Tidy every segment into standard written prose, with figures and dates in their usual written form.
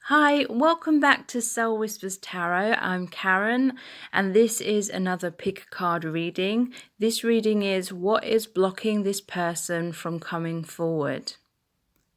Hi, welcome back to Soul Whispers Tarot. I'm Karen, and this is another pick card reading. This reading is what is blocking this person from coming forward.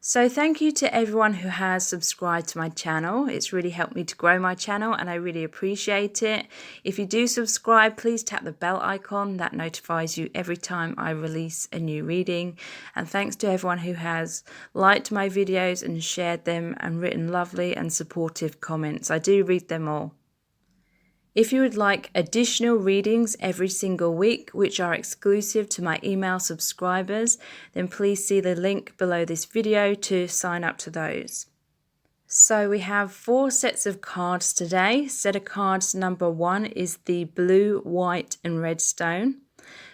So thank you to everyone who has subscribed to my channel. It's really helped me to grow my channel and I really appreciate it. If you do subscribe, please tap the bell icon. That notifies you every time I release a new reading. And thanks to everyone who has liked my videos and shared them and written lovely and supportive comments. I do read them all. If you would like additional readings every single week, which are exclusive to my email subscribers, then please see the link below this video to sign up to those. So we have 4 sets of cards today. Set of cards number 1 is the blue, white and red stone.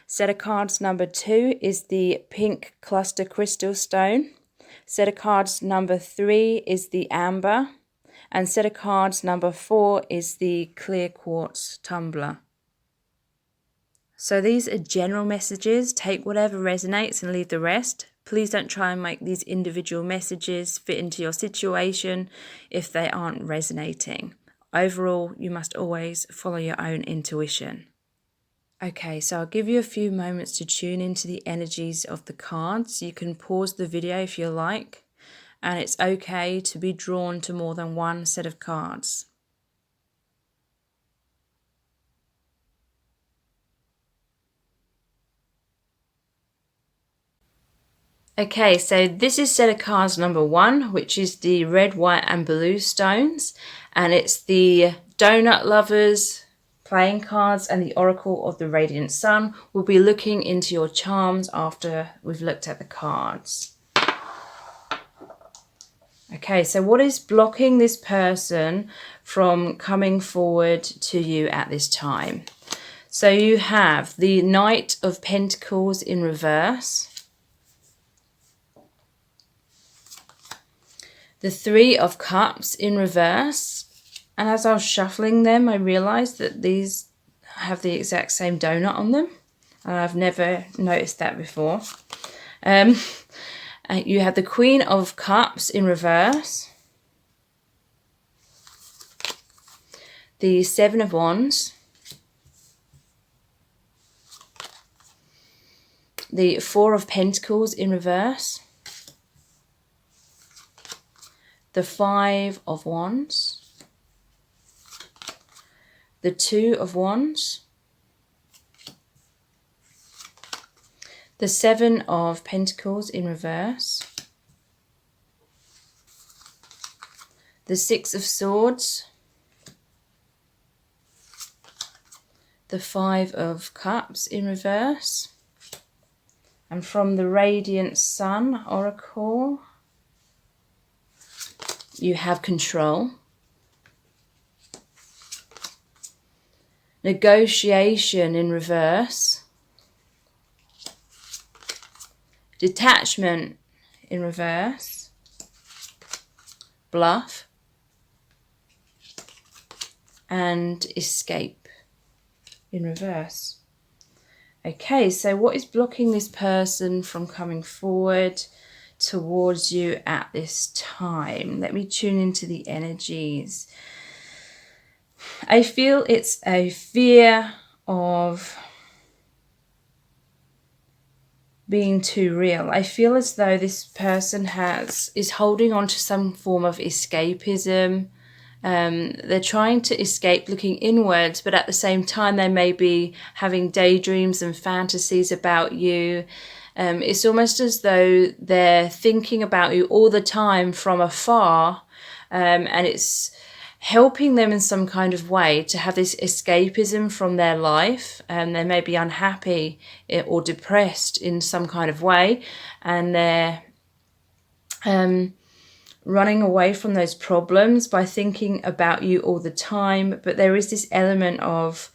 Set of cards number 2 is the pink cluster crystal stone. Set of cards number 3 is the amber. And set of cards number 4 is the clear quartz tumbler. So these are general messages. Take whatever resonates and leave the rest. Please don't try and make these individual messages fit into your situation if they aren't resonating. Overall, you must always follow your own intuition. Okay, so I'll give you a few moments to tune into the energies of the cards. You can pause the video if you like. And it's okay to be drawn to more than one set of cards. Okay, so this is set of cards number 1, which is the red, white and blue stones. And it's the Donut Lovers playing cards and the Oracle of the Radiant Sun. We'll be looking into your charms after we've looked at the cards. Okay, so what is blocking this person from coming forward to you at this time? So you have the Knight of Pentacles in reverse, the Three of Cups in reverse, and as I was shuffling them, I realised that these have the exact same donut on them. I've never noticed that before. You have the Queen of Cups in reverse, the Seven of Wands, the Four of Pentacles in reverse, the Five of Wands, the Two of Wands, the Seven of Pentacles in reverse, the Six of Swords, the Five of Cups in reverse, and from the Radiant Sun Oracle, you have Control, Negotiation in reverse, Detachment in reverse, Bluff, and Escape in reverse. Okay, so what is blocking this person from coming forward towards you at this time? Let me tune into the energies. I feel it's a fear of being too real. I feel as though this person is holding on to some form of escapism. They're trying to escape looking inwards, but at the same time they may be having daydreams and fantasies about you. It's almost as though they're thinking about you all the time from afar, and it's helping them in some kind of way to have this escapism from their life. They may be unhappy or depressed in some kind of way, and they're running away from those problems by thinking about you all the time. But there is this element of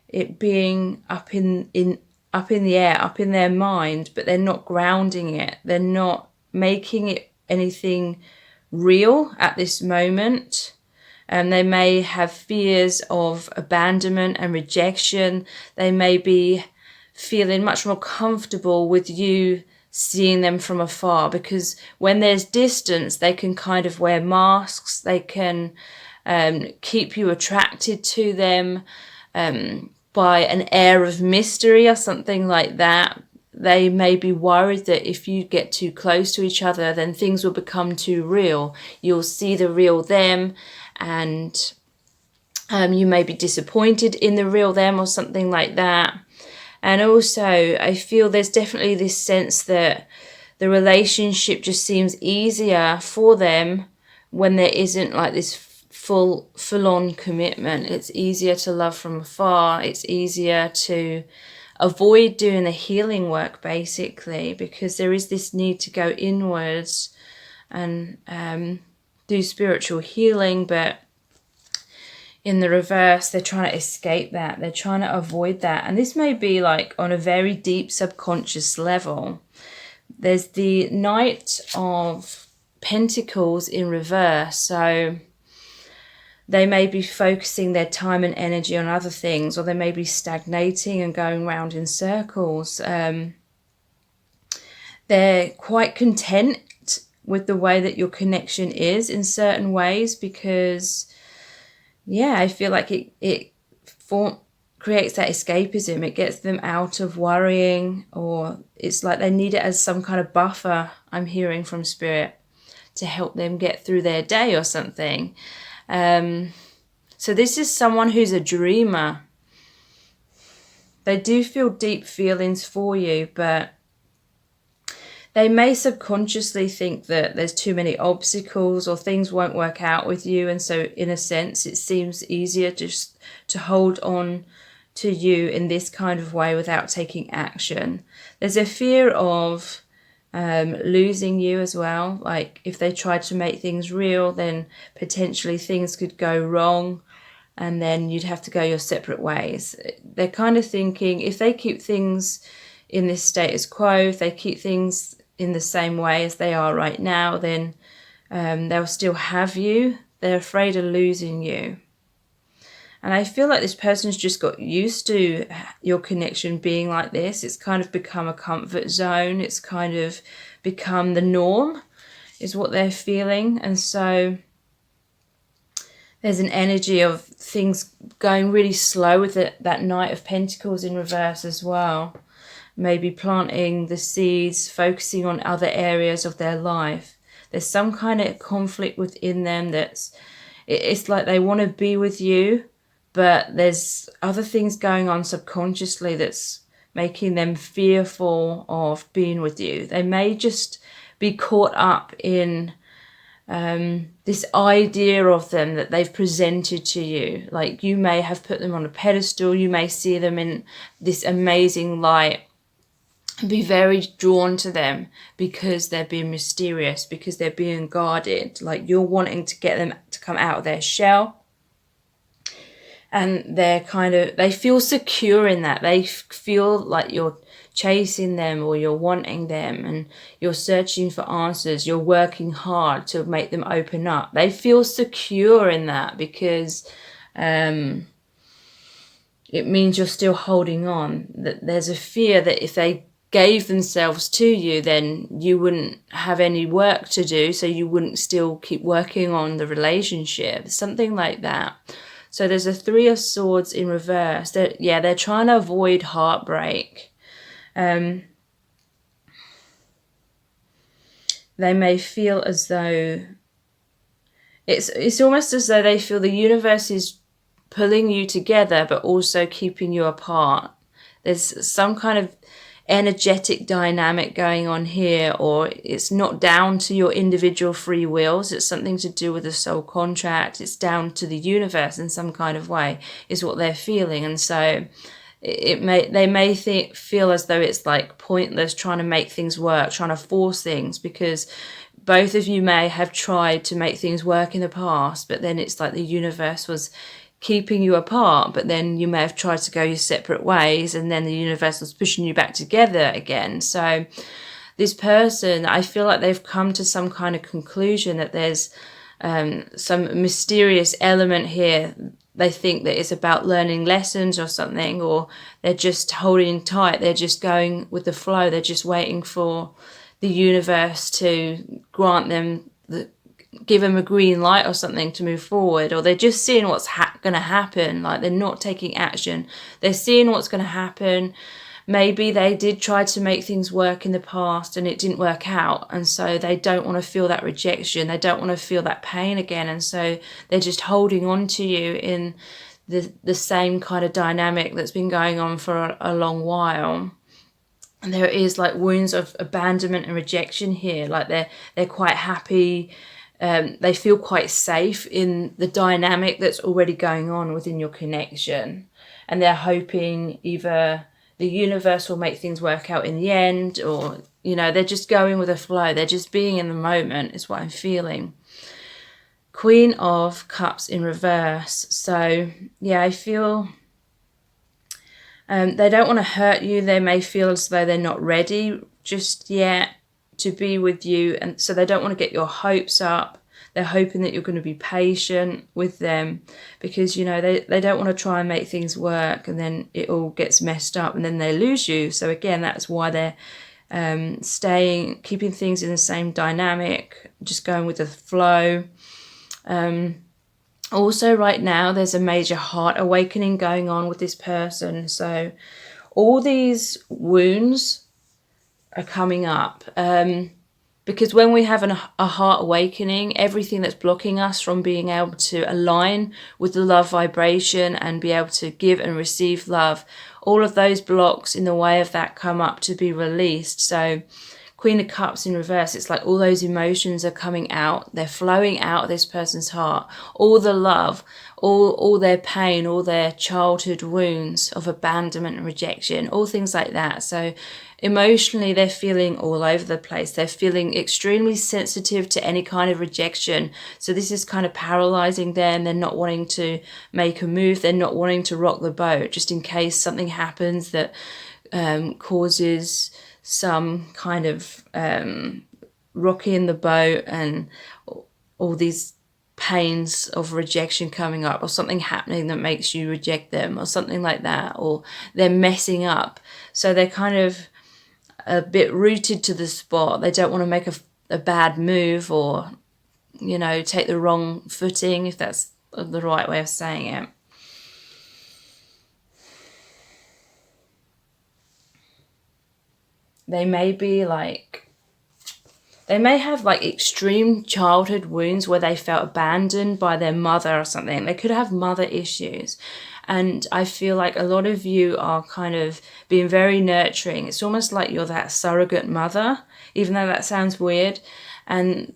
it being up in the air, up in their mind, but they're not grounding it. They're not making it anything real at this moment. They may have fears of abandonment and rejection. They may be feeling much more comfortable with you seeing them from afar, because when there's distance, they can kind of wear masks. They can keep you attracted to them by an air of mystery or something like that. They may be worried that if you get too close to each other, then things will become too real. You'll see the real them, and you may be disappointed in the real them or something like that. And also, I feel there's definitely this sense that the relationship just seems easier for them when there isn't like this full-on commitment. It's easier to love from afar. It's easier to avoid doing the healing work, basically, because there is this need to go inwards and do spiritual healing, but in the reverse, they're trying to escape that. They're trying to avoid that. And this may be like on a very deep subconscious level. There's the Knight of Pentacles in reverse. So they may be focusing their time and energy on other things, or they may be stagnating and going round in circles. They're quite content with the way that your connection is in certain ways, because yeah, I feel like it creates that escapism. It gets them out of worrying, or it's like they need it as some kind of buffer, I'm hearing from Spirit, to help them get through their day or something. So this is someone who's a dreamer. They do feel deep feelings for you, but they may subconsciously think that there's too many obstacles or things won't work out with you. And so in a sense, it seems easier just to hold on to you in this kind of way without taking action. There's a fear of losing you as well. Like if they tried to make things real, then potentially things could go wrong and then you'd have to go your separate ways. They're kind of thinking if they keep things in this status quo, if they keep things in the same way as they are right now, then they'll still have you. They're afraid of losing you. And I feel like this person's just got used to your connection being like this. It's kind of become a comfort zone. It's kind of become the norm, is what they're feeling. And so there's an energy of things going really slow with that Knight of Pentacles in reverse as well. Maybe planting the seeds, focusing on other areas of their life. There's some kind of conflict within them it's like they want to be with you, but there's other things going on subconsciously that's making them fearful of being with you. They may just be caught up in this idea of them that they've presented to you. Like you may have put them on a pedestal, you may see them in this amazing light and be very drawn to them because they're being mysterious, because they're being guarded. Like you're wanting to get them to come out of their shell. And they feel secure in that. They feel like you're chasing them or you're wanting them and you're searching for answers. You're working hard to make them open up. They feel secure in that because it means you're still holding on. That there's a fear that if they gave themselves to you, then you wouldn't have any work to do, so you wouldn't still keep working on the relationship. Something like that. So there's a Three of Swords in reverse. They're trying to avoid heartbreak. They may feel as though it's almost as though they feel the universe is pulling you together but also keeping you apart. There's some kind of energetic dynamic going on here, or it's not down to your individual free wills. It's something to do with a soul contract. It's down to the universe in some kind of way, is what they're feeling. And so they may feel as though it's like pointless trying to make things work, trying to force things, because both of you may have tried to make things work in the past, but then it's like the universe was keeping you apart, but then you may have tried to go your separate ways and then the universe was pushing you back together again. So this person, I feel like they've come to some kind of conclusion that there's some mysterious element here they think that it's about learning lessons or something, or they're just holding tight, they're just going with the flow, they're just waiting for the universe to grant them give them a green light or something to move forward, or they're just seeing what's going to happen. Like, they're not taking action, they're seeing what's going to happen. Maybe they did try to make things work in the past and it didn't work out, and so they don't want to feel that rejection, they don't want to feel that pain again, and so they're just holding on to you in the same kind of dynamic that's been going on for a long while. And there is like wounds of abandonment and rejection here. Like, they're quite happy, they feel quite safe in the dynamic that's already going on within your connection, and they're hoping either the universe will make things work out in the end, or, you know, they're just going with the flow, they're just being in the moment, is what I'm feeling. Queen of Cups in reverse. So yeah, I feel they don't want to hurt you. They may feel as though they're not ready just yet to be with you, and so they don't want to get your hopes up. They're hoping that you're going to be patient with them, because, you know, they don't want to try and make things work and then it all gets messed up and then they lose you. So again, that's why they're keeping things in the same dynamic, just going with the flow. Also, right now, there's a major heart awakening going on with this person. So all these wounds are coming up. Because when we have a heart awakening, everything that's blocking us from being able to align with the love vibration and be able to give and receive love, all of those blocks in the way of that come up to be released. So Queen of Cups in reverse, it's like all those emotions are coming out. They're flowing out of this person's heart. All the love, all their pain, all their childhood wounds of abandonment and rejection, all things like that. So emotionally, they're feeling all over the place. They're feeling extremely sensitive to any kind of rejection. So this is kind of paralyzing them. They're not wanting to make a move. They're not wanting to rock the boat, just in case something happens that causes some kind of rocking the boat and all these pains of rejection coming up, or something happening that makes you reject them, or something like that, or they're messing up. So they're kind of a bit rooted to the spot. They don't want to make a bad move, or, you know, take the wrong footing, if that's the right way of saying it. They may have like extreme childhood wounds where they felt abandoned by their mother or something. They could have mother issues. And I feel like a lot of you are kind of being very nurturing. It's almost like you're that surrogate mother, even though that sounds weird. And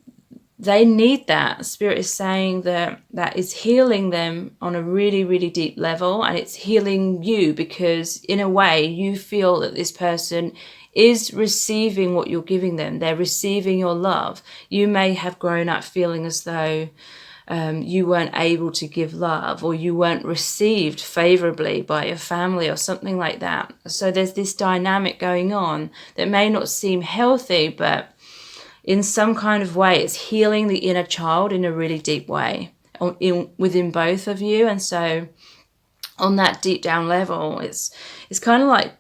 they need that. Spirit is saying that is healing them on a really, really deep level. And it's healing you, because in a way you feel that this person is receiving what you're giving them. They're receiving your love. You may have grown up feeling as though you weren't able to give love, or you weren't received favorably by your family or something like that. So there's this dynamic going on that may not seem healthy, but in some kind of way it's healing the inner child in a really deep way within both of you. And so on that deep down level, it's kind of like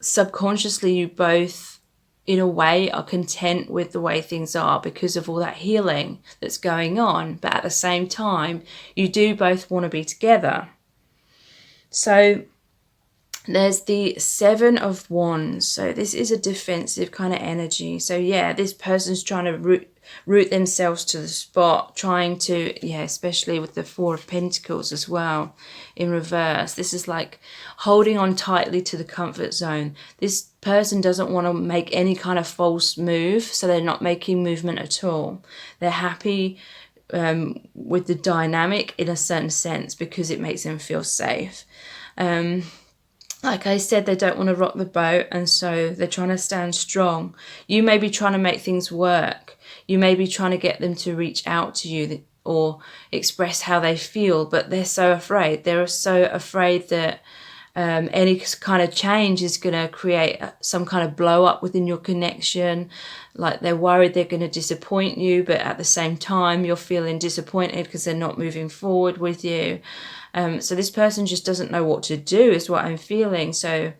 subconsciously you both in a way are content with the way things are because of all that healing that's going on, but at the same time you do both want to be together. So there's the Seven of Wands. So this is a defensive kind of energy. So yeah, this person's trying to root themselves to the spot, trying to, especially with the Four of Pentacles as well in reverse. This is like holding on tightly to the comfort zone. This person doesn't want to make any kind of false move, so they're not making movement at all. They're happy with the dynamic in a certain sense because it makes them feel safe. Like I said, they don't want to rock the boat, and so they're trying to stand strong. You may be trying to make things work. You may be trying to get them to reach out to you or express how they feel, but they're so afraid. They're so afraid that Any kind of change is going to create some kind of blow up within your connection. Like they're worried they're going to disappoint you, but at the same time you're feeling disappointed because they're not moving forward with you. So this person just doesn't know what to do is what I'm feeling. So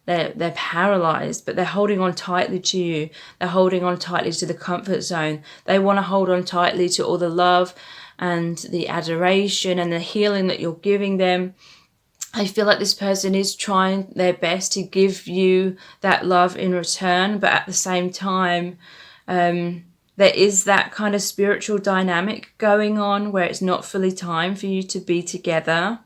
they're paralyzed, but they're holding on tightly to you. They're holding on tightly to the comfort zone. They want to hold on tightly to all the love and the adoration and the healing that you're giving them. I feel like this person is trying their best to give you that love in return, but at the same time, there is that kind of spiritual dynamic going on where it's not fully time for you to be together.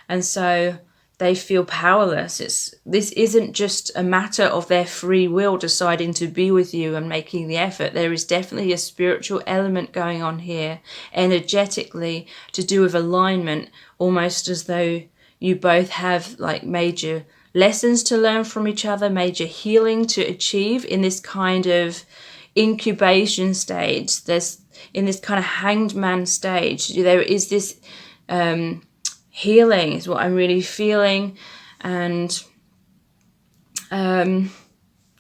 And so they feel powerless. This isn't just a matter of their free will deciding to be with you and making the effort. There is definitely a spiritual element going on here, energetically, to do with alignment, almost as though you both have like major lessons to learn from each other, major healing to achieve in this kind of incubation stage. There's in this kind of hanged man stage, there is this healing is what I'm really feeling, and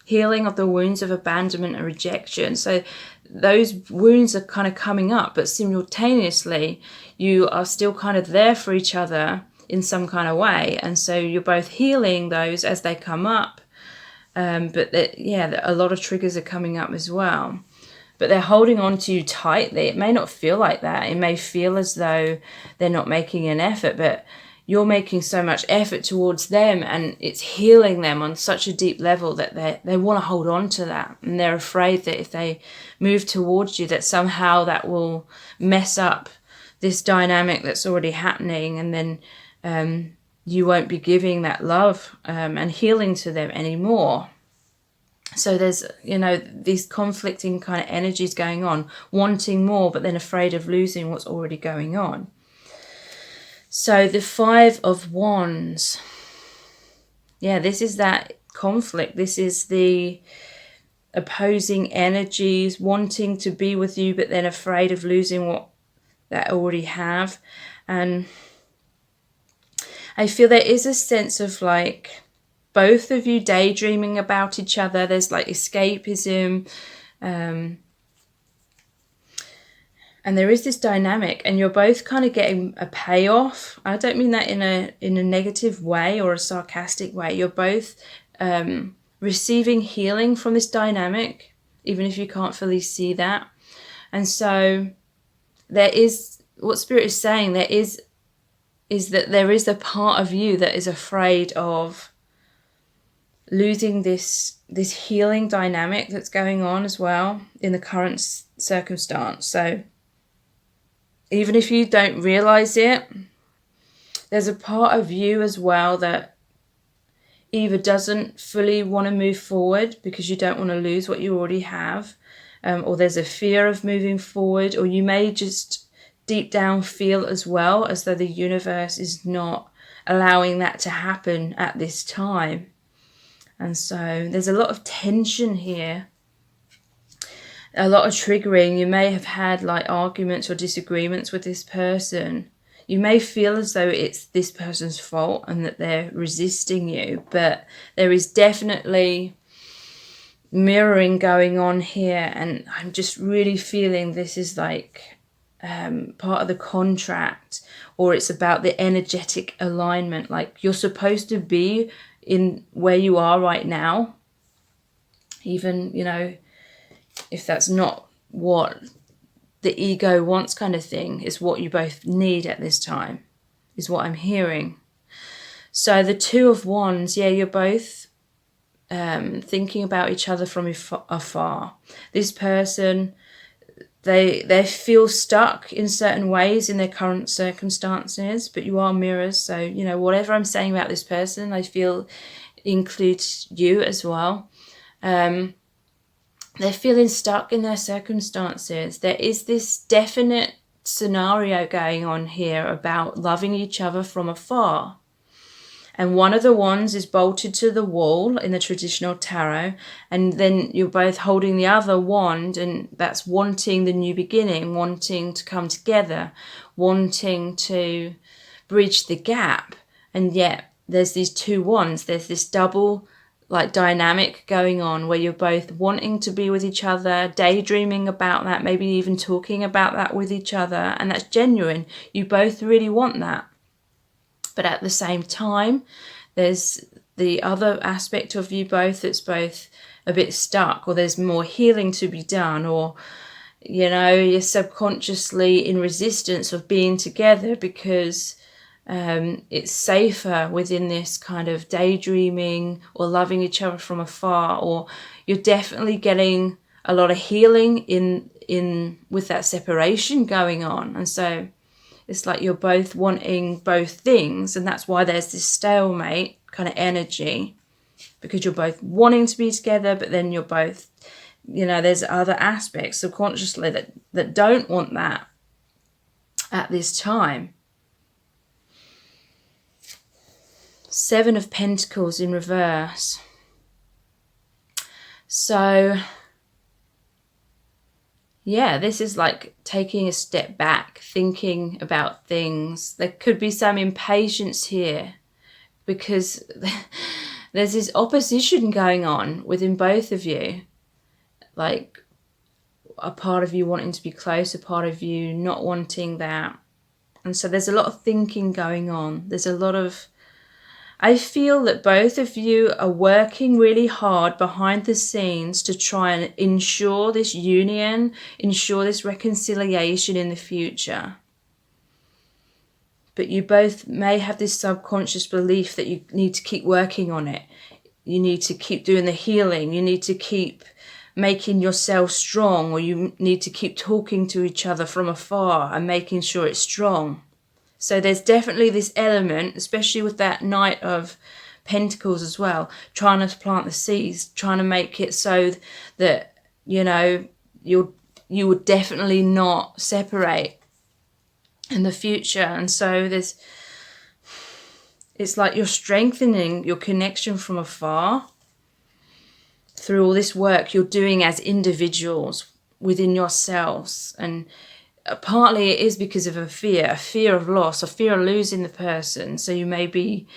healing of the wounds of abandonment and rejection. So those wounds are kind of coming up, but simultaneously you are still kind of there for each other in some kind of way, and so you're both healing those as they come up, but a lot of triggers are coming up as well, but they're holding on to you tightly. It may not feel like that. It may feel as though they're not making an effort, but you're making so much effort towards them, and it's healing them on such a deep level that they want to hold on to that, and they're afraid that if they move towards you that somehow that will mess up this dynamic that's already happening, and then you won't be giving that love and healing to them anymore. So there's, these conflicting kind of energies going on, wanting more, but then afraid of losing what's already going on. So the 5 of Wands. Yeah, this is that conflict. This is the opposing energies, wanting to be with you, but then afraid of losing what they already have. And I feel there is a sense of like both of you daydreaming about each other. There's like escapism, and there is this dynamic, and you're both kind of getting a payoff. I don't mean that in a negative way or a sarcastic way. You're both receiving healing from this dynamic, even if you can't fully see that. And so there is, what Spirit is saying, is that there is a part of you that is afraid of losing this healing dynamic that's going on as well in the current circumstance. So even if you don't realize it, there's a part of you as well that either doesn't fully want to move forward because you don't want to lose what you already have, or there's a fear of moving forward, or you may just deep down feel as well as though the universe is not allowing that to happen at this time. And so there's a lot of tension here, a lot of triggering. You may have had like arguments or disagreements with this person. You may feel as though it's this person's fault and that they're resisting you, but there is definitely mirroring going on here, and I'm just really feeling this is like part of the contract, or it's about the energetic alignment. Like you're supposed to be in where you are right now, even if that's not what the ego wants, kind of thing, is what you both need at this time, is what I'm hearing. So the 2 of Wands, yeah, you're both thinking about each other from afar. This person, they feel stuck in certain ways in their current circumstances, but you are mirrors. So, whatever I'm saying about this person, I feel includes you as well. They're feeling stuck in their circumstances. There is this definite scenario going on here about loving each other from afar. And one of the wands is bolted to the wall in the traditional tarot, and then you're both holding the other wand, and that's wanting the new beginning, wanting to come together, wanting to bridge the gap. And yet there's these two wands. There's this double like dynamic going on where you're both wanting to be with each other, daydreaming about that, maybe even talking about that with each other, and that's genuine. You both really want that. But at the same time, there's the other aspect of you both that's both a bit stuck, or there's more healing to be done, or you're subconsciously in resistance of being together because it's safer within this kind of daydreaming or loving each other from afar, or you're definitely getting a lot of healing in with that separation going on. And so it's like you're both wanting both things, and that's why there's this stalemate kind of energy, because you're both wanting to be together, but then you're both, there's other aspects subconsciously that don't want that at this time. 7 of Pentacles in reverse. So yeah, this is like taking a step back, thinking about things. There could be some impatience here because there's this opposition going on within both of you. Like a part of you wanting to be close, a part of you not wanting that. And so there's a lot of thinking going on. There's a lot of, I feel that both of you are working really hard behind the scenes to try and ensure this union, ensure this reconciliation in the future. But you both may have this subconscious belief that you need to keep working on it. You need to keep doing the healing. You need to keep making yourself strong, or you need to keep talking to each other from afar and making sure it's strong. So there's definitely this element, especially with that Knight of Pentacles as well, trying to plant the seeds, trying to make it so that, you would definitely not separate in the future. And so it's like you're strengthening your connection from afar through all this work you're doing as individuals within yourselves. And partly it is because of a fear of loss, a fear of losing the person. So you may be,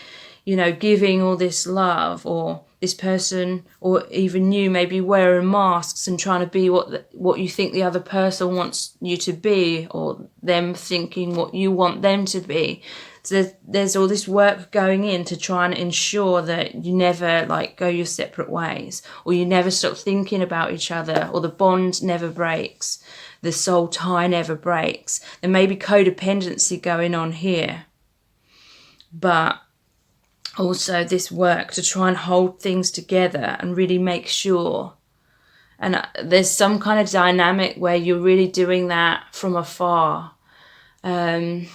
giving all this love, or this person, or even you, may be wearing masks and trying to be what you think the other person wants you to be, or them thinking what you want them to be. So there's all this work going in to try and ensure that you never go your separate ways, or you never stop thinking about each other, or the bond never breaks. The soul tie never breaks. There may be codependency going on here, but also this work to try and hold things together and really make sure. And there's some kind of dynamic where you're really doing that from afar. I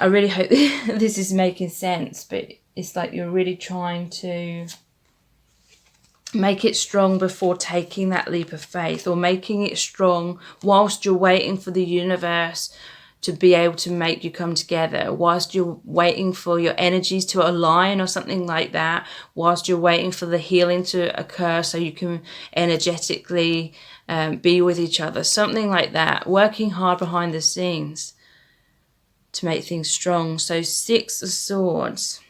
really hope this is making sense, but it's like you're really trying to make it strong before taking that leap of faith, or making it strong whilst you're waiting for the universe to be able to make you come together, whilst you're waiting for your energies to align or something like that, whilst you're waiting for the healing to occur so you can energetically be with each other, something like that, working hard behind the scenes to make things strong. So 6 of Swords.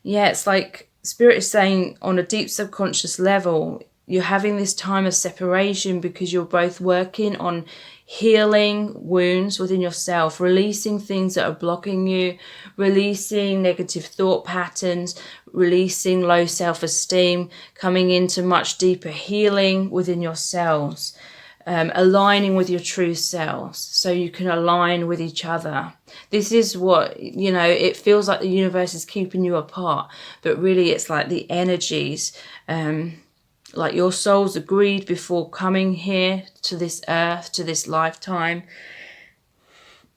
Yeah, it's like Spirit is saying on a deep subconscious level, you're having this time of separation because you're both working on healing wounds within yourself, releasing things that are blocking you, releasing negative thought patterns, releasing low self-esteem, coming into much deeper healing within yourselves. Aligning with your true selves so you can align with each other. This is what, it feels like the universe is keeping you apart, but really it's like the energies, like your souls agreed before coming here to this earth, to this lifetime,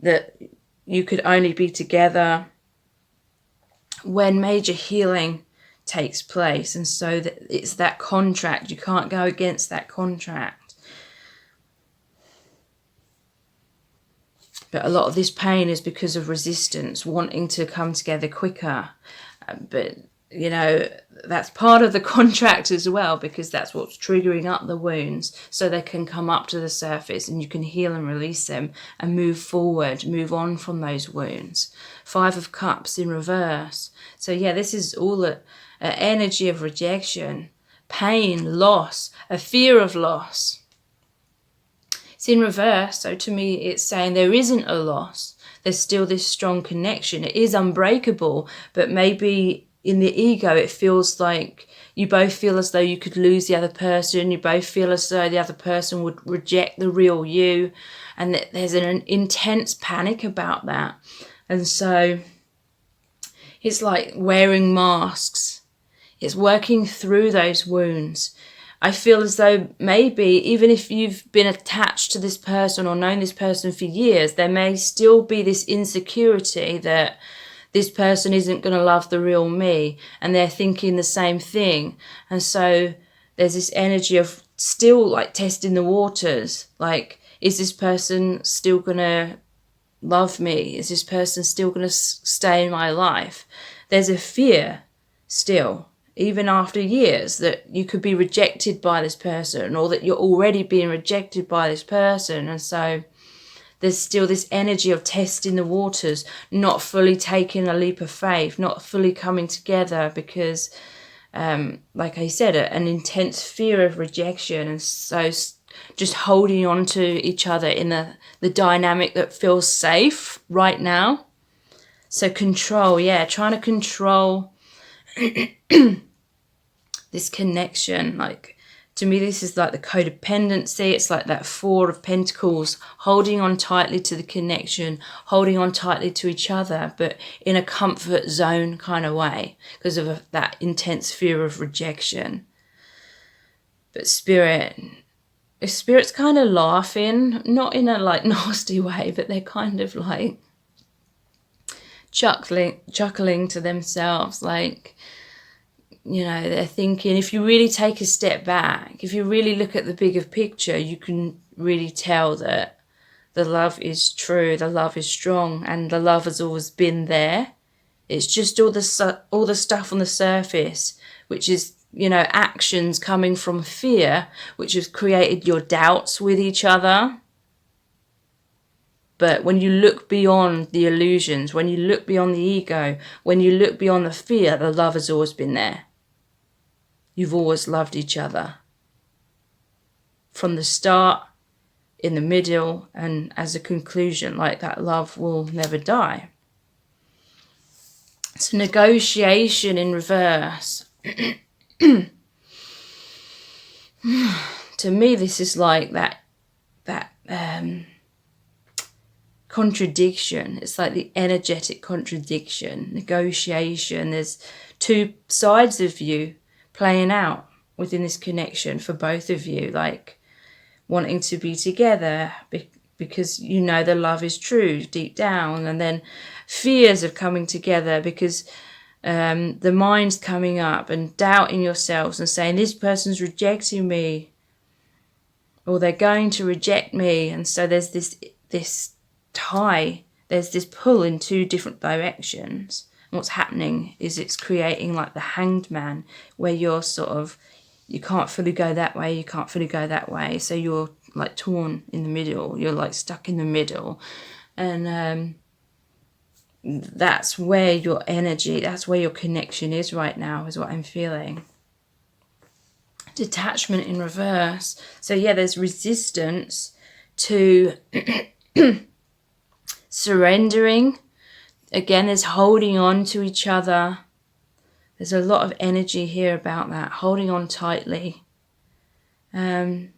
that you could only be together when major healing takes place. And so that it's that contract, you can't go against that contract. But a lot of this pain is because of resistance, wanting to come together quicker. But you know, that's part of the contract as well, because that's what's triggering up the wounds, so they can come up to the surface and you can heal and release them and move forward, move on from those wounds. 5 of Cups in reverse. So yeah, this is all the energy of rejection, pain, loss, a fear of loss. It's in reverse, so to me it's saying there isn't a loss. There's still this strong connection. It is unbreakable, but maybe in the ego it feels like you both feel as though you could lose the other person. You both feel as though the other person would reject the real you, and that there's an intense panic about that. And so it's like wearing masks. It's working through those wounds. I feel as though maybe even if you've been attached to this person or known this person for years, there may still be this insecurity that this person isn't going to love the real me, and they're thinking the same thing. And so there's this energy of still like testing the waters. Like, is this person still going to love me? Is this person still going to stay in my life? There's a fear still, even after years, that you could be rejected by this person, or that you're already being rejected by this person. And so there's still this energy of testing the waters, not fully taking a leap of faith, not fully coming together, because like I said, an intense fear of rejection. And so just holding on to each other in the dynamic that feels safe right now. So control, yeah, trying to control this connection. Like, to me, this is like the codependency. It's like that 4 of Pentacles, holding on tightly to the connection, holding on tightly to each other, but in a comfort zone kind of way, because of that intense fear of rejection. But Spirit's kind of laughing, not in a like nasty way, but they're kind of like chuckling to themselves, like, you know, they're thinking, if you really take a step back, if you really look at the bigger picture, you can really tell that the love is true, the love is strong, and the love has always been there. It's just all the stuff on the surface, which is, you know, actions coming from fear, which has created your doubts with each other. But when you look beyond the illusions, when you look beyond the ego, when you look beyond the fear, the love has always been there. You've always loved each other. From the start, in the middle, and as a conclusion, like that love will never die. So negotiation in reverse. To me, this is like that contradiction. It's like the energetic contradiction, negotiation. There's 2 sides of you playing out within this connection for both of you, like wanting to be together because you know the love is true deep down, and then fears of coming together because the mind's coming up and doubting yourselves and saying this person's rejecting me, or they're going to reject me. And so there's this tie, there's this pull in 2 different directions. And what's happening is it's creating like the hanged man, where you're sort of, you can't fully go that way, you can't fully go that way, so you're like torn in the middle, you're like stuck in the middle. And that's where your energy, that's where your connection is right now, is what I'm feeling. Detachment in reverse. So yeah, there's resistance to surrendering. Again, there's holding on to each other. There's a lot of energy here about that, holding on tightly. You're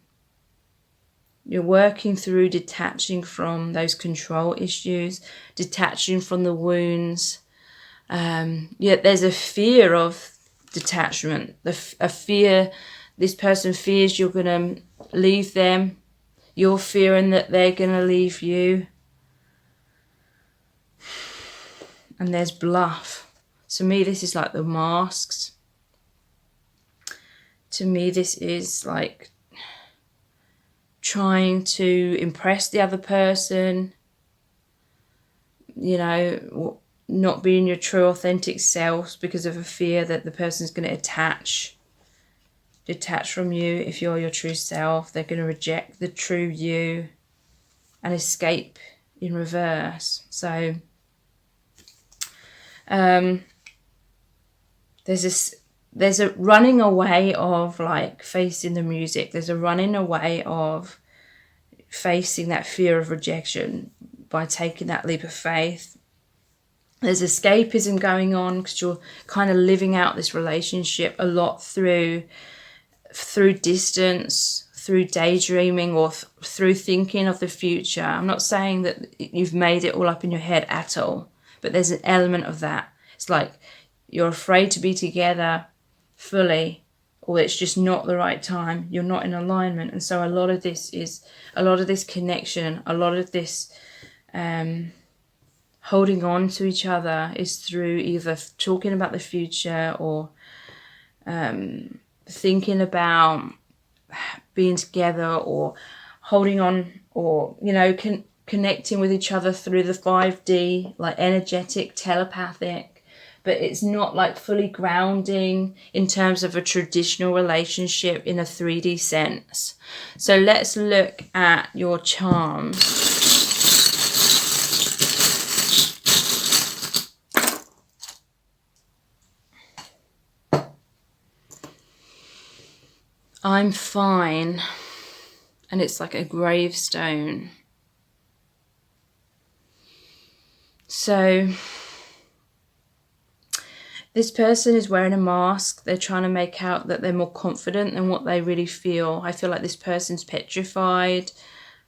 working through detaching from those control issues, detaching from the wounds. Yet there's a fear of detachment, a fear, this person fears you're going to leave them. You're fearing that they're going to leave you. And there's bluff. To me, this is like the masks. To me, this is like trying to impress the other person. You know, not being your true authentic selves because of a fear that the person's going to detach from you. If you're your true self, they're going to reject the true you and escape in reverse. So there's a running away of like facing the music. There's a running away of facing that fear of rejection by taking that leap of faith. There's escapism going on because you're kind of living out this relationship a lot through distance, through daydreaming, or through thinking of the future. I'm not saying that you've made it all up in your head at all, but there's an element of that. It's like you're afraid to be together fully, or it's just not the right time. You're not in alignment. And so a lot of this connection, a lot of this holding on to each other is through either talking about the future or thinking about being together, or holding on, or connecting with each other through the 5D, like energetic, telepathic, but it's not like fully grounding in terms of a traditional relationship in a 3D sense. So let's look at your charms. I'm fine. And it's like a gravestone. So this person is wearing a mask. They're trying to make out that they're more confident than what they really feel. I feel like this person's petrified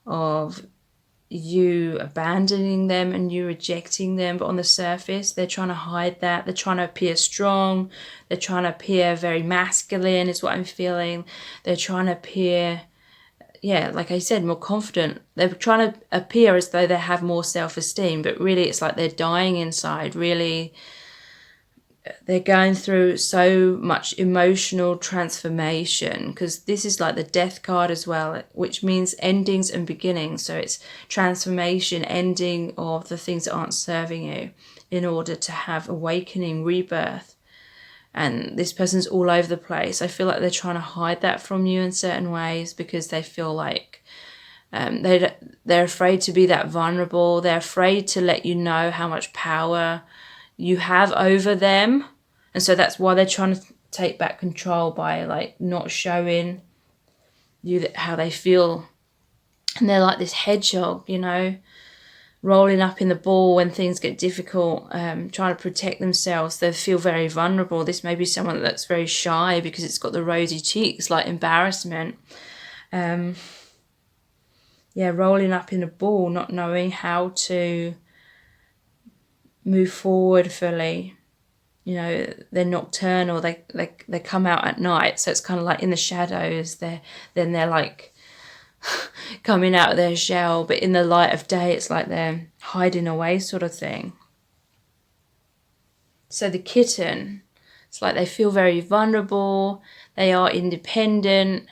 of you abandoning them and you rejecting them, but on the surface they're trying to hide that. They're trying to appear strong, they're trying to appear very masculine is what I'm feeling. They're trying to appear, like I said, more confident. They're trying to appear as though they have more self-esteem, but really it's like they're dying inside. Really, they're going through so much emotional transformation, because this is like the death card as well, which means endings and beginnings. So it's transformation, ending of the things that aren't serving you in order to have awakening, rebirth. And this person's all over the place. I feel like they're trying to hide that from you in certain ways because they feel like they're afraid to be that vulnerable. They're afraid to let you know how much power you have over them. And so that's why they're trying to take back control by like not showing you how they feel. And they're like this hedgehog, rolling up in the ball when things get difficult, trying to protect themselves. They feel very vulnerable. This may be someone that's very shy because it's got the rosy cheeks, like embarrassment. Rolling up in a ball, not knowing how to move forward fully. They're nocturnal. They come out at night, so it's kind of like in the shadows. They're like coming out of their shell, but in the light of day it's like they're hiding away, sort of thing. So the kitten, it's like they feel very vulnerable. They are independent.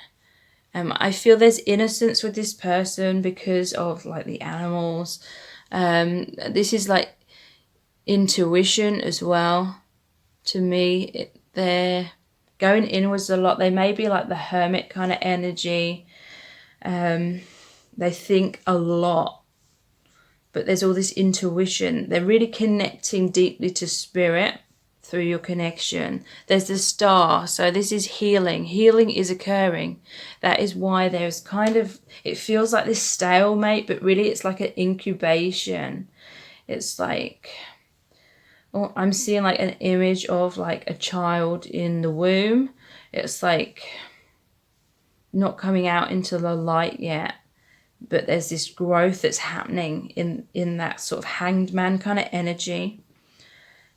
I feel there's innocence with this person because of like the animals. This is like intuition as well. To me, they're going inwards a lot. They may be like the hermit kind of energy. They think a lot, but there's all this intuition. They're really connecting deeply to spirit through your connection. There's the star, so this is healing. Healing is occurring. That is why there's it feels like this stalemate, but really it's like an incubation. It's like, I'm seeing like an image of like a child in the womb. It's like not coming out into the light yet, but there's this growth that's happening in that sort of hanged man kind of energy.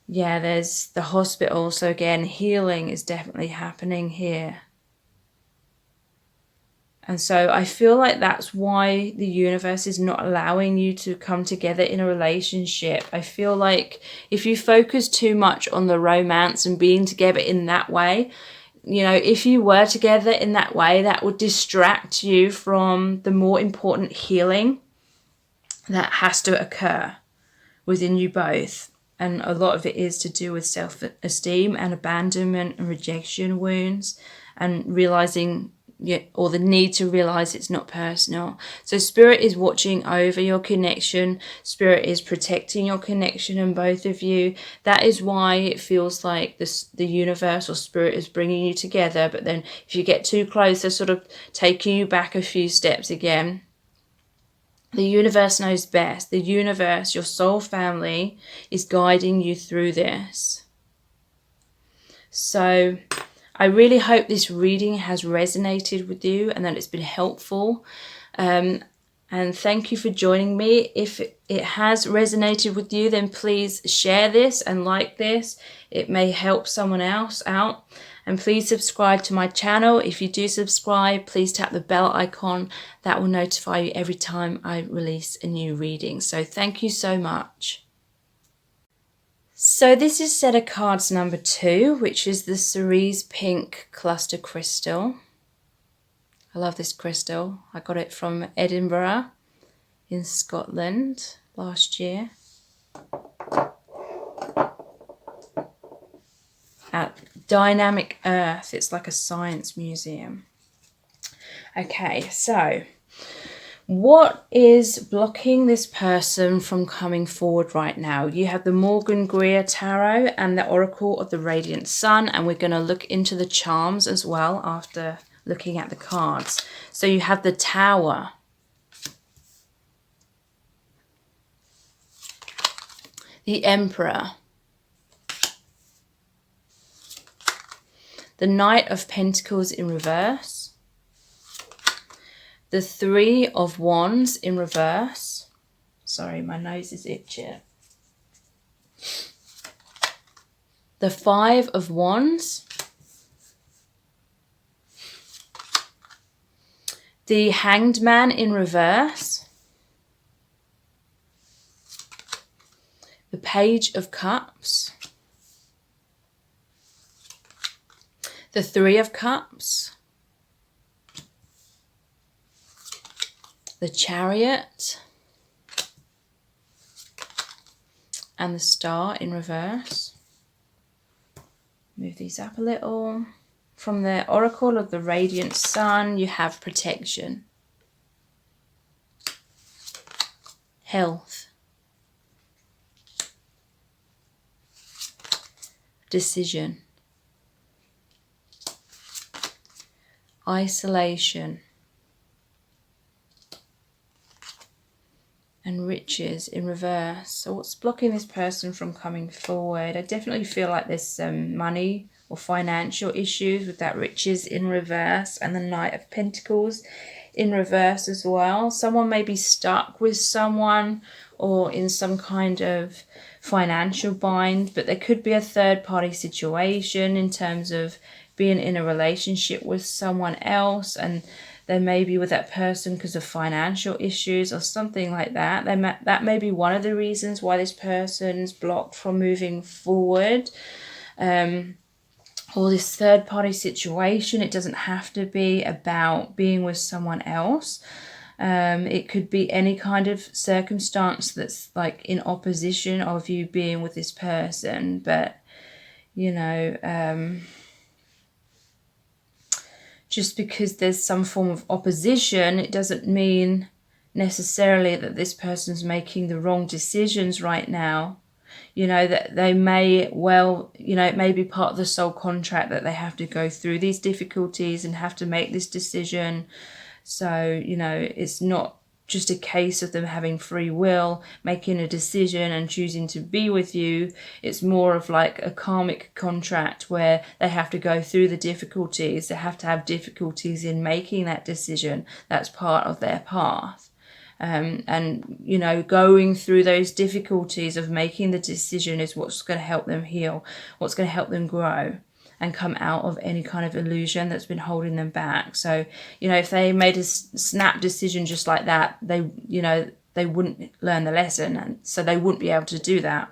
There's the hospital. So again, healing is definitely happening here. And so I feel like that's why the universe is not allowing you to come together in a relationship. I feel like if you focus too much on the romance and being together in that way, if you were together in that way, that would distract you from the more important healing that has to occur within you both. and a lot of it is to do with self-esteem and abandonment and rejection wounds, and realizing, or the need to realize it's not personal. So Spirit is watching over your connection. Spirit is protecting your connection in both of you. That is why it feels like the universe or Spirit is bringing you together. But then if you get too close, they're sort of taking you back a few steps again. The universe knows best. The universe, your soul family, is guiding you through this. So I really hope this reading has resonated with you and that it's been helpful. And thank you for joining me. If it has resonated with you, then please share this and like this. It may help someone else out. And please subscribe to my channel. If you do subscribe, please tap the bell icon. That will notify you every time I release a new reading. So thank you so much. So this is set of cards number 2, which is the cerise pink cluster crystal. I love this crystal. I got it from Edinburgh in Scotland last year at Dynamic Earth. It's like a science museum. Okay, so what is blocking this person from coming forward right now? You have the Morgan Greer Tarot and the Oracle of the Radiant Sun, and we're going to look into the charms as well after looking at the cards. So you have the Tower, the Emperor, the Knight of Pentacles in reverse, the Three of Wands in reverse. Sorry, my nose is itchy. The Five of Wands. The Hanged Man in reverse. The Page of Cups. The Three of Cups. The Chariot. And the Star in reverse. Move these up a little. From the Oracle of the Radiant Sun, you have protection, health, decision, isolation, and riches in reverse. So what's blocking this person from coming forward? I definitely feel like there's some money or financial issues with that riches in reverse, and the Knight of Pentacles in reverse as well. Someone may be stuck with someone or in some kind of financial bind, but there could be a third party situation in terms of being in a relationship with someone else, and they may be with that person because of financial issues or something like that. That may be one of the reasons why this person's blocked from moving forward. Or this third party situation. It doesn't have to be about being with someone else. It could be any kind of circumstance that's like in opposition of you being with this person. But, you know, just because there's some form of opposition, it doesn't mean necessarily that this person's making the wrong decisions right now. You know, that they may well, you know, it may be part of the soul contract that they have to go through these difficulties and have to make this decision. So, you know, it's not just a case of them having free will, making a decision and choosing to be with you. It's more of like a karmic contract where they have to go through the difficulties. They have to have difficulties in making that decision. That's part of their path. And, you know, going through those difficulties of making the decision is what's going to help them heal, what's going to help them grow and come out of any kind of illusion that's been holding them back. So, you know, if they made a snap decision just like that, they, you know, they wouldn't learn the lesson, and so they wouldn't be able to do that.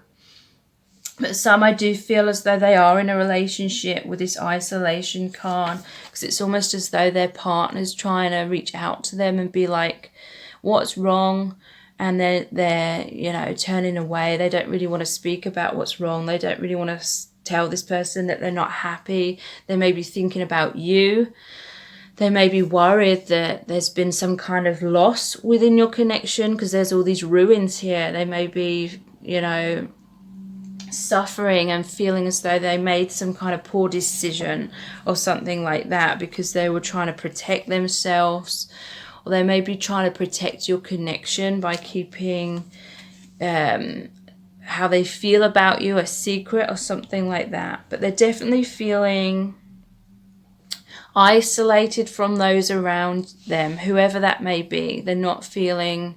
But some, I do feel as though they are in a relationship with this isolation card, because it's almost as though their partner's trying to reach out to them and be like, what's wrong? and they're you know, turning away. They don't really want to speak about what's wrong. They don't really want to tell this person that they're not happy. They may be thinking about you. They may be worried that there's been some kind of loss within your connection, because there's all these ruins here. They may be, you know, suffering and feeling as though they made some kind of poor decision or something like that, because they were trying to protect themselves, or they may be trying to protect your connection by keeping how they feel about you a secret or something like that. But they're definitely feeling isolated from those around them, whoever that may be. They're not feeling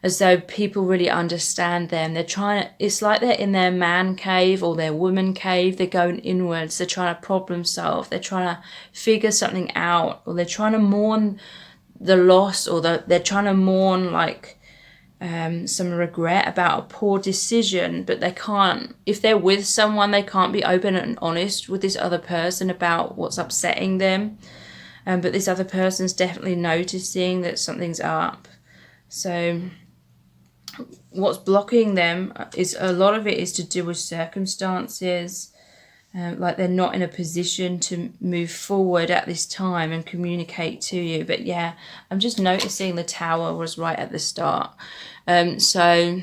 as though people really understand them. They're trying to, it's like they're in their man cave or their woman cave. They're going inwards. They're trying to problem solve. They're trying to figure something out, or they're trying to mourn the loss, or they're trying to mourn like some regret about a poor decision. But they can't, if they're with someone, they can't be open and honest with this other person about what's upsetting them. But this other person's definitely noticing that something's up. So what's blocking them is, a lot of it is to do with circumstances. Like they're not in a position to move forward at this time and communicate to you. But yeah, I'm just noticing the Tower was right at the start. So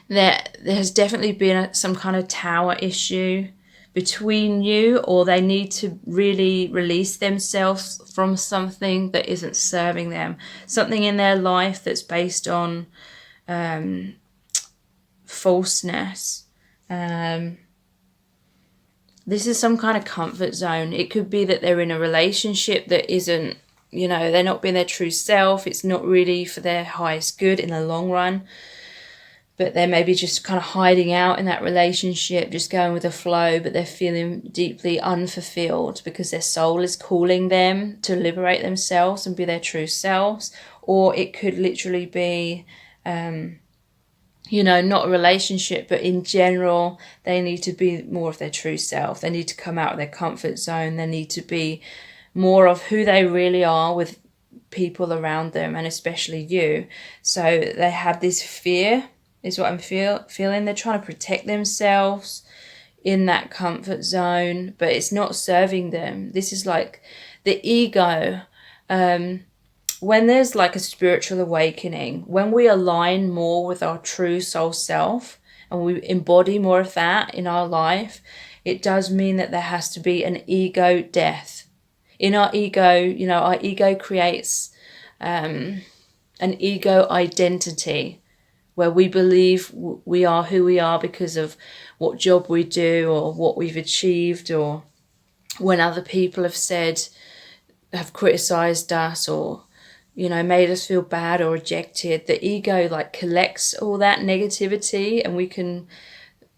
there has definitely been some kind of Tower issue between you, or they need to really release themselves from something that isn't serving them. Something in their life that's based on falseness. This is some kind of comfort zone. It could be that they're in a relationship that isn't, you know, they're not being their true self. It's not really for their highest good in the long run. But they're maybe just kind of hiding out in that relationship, just going with the flow, but they're feeling deeply unfulfilled because their soul is calling them to liberate themselves and be their true selves. Or it could literally be you know, not a relationship, but in general, they need to be more of their true self. They need to come out of their comfort zone. They need to be more of who they really are with people around them, and especially you. So they have this fear, is what I'm feeling. They're trying to protect themselves in that comfort zone, but it's not serving them. This is like the ego. When there's like a spiritual awakening, when we align more with our true soul self and we embody more of that in our life, it does mean that there has to be an ego death. In our ego, you know, our ego creates an ego identity where we believe we are who we are because of what job we do or what we've achieved, or when other people have criticized us, or you know, made us feel bad or rejected. The ego like collects all that negativity, and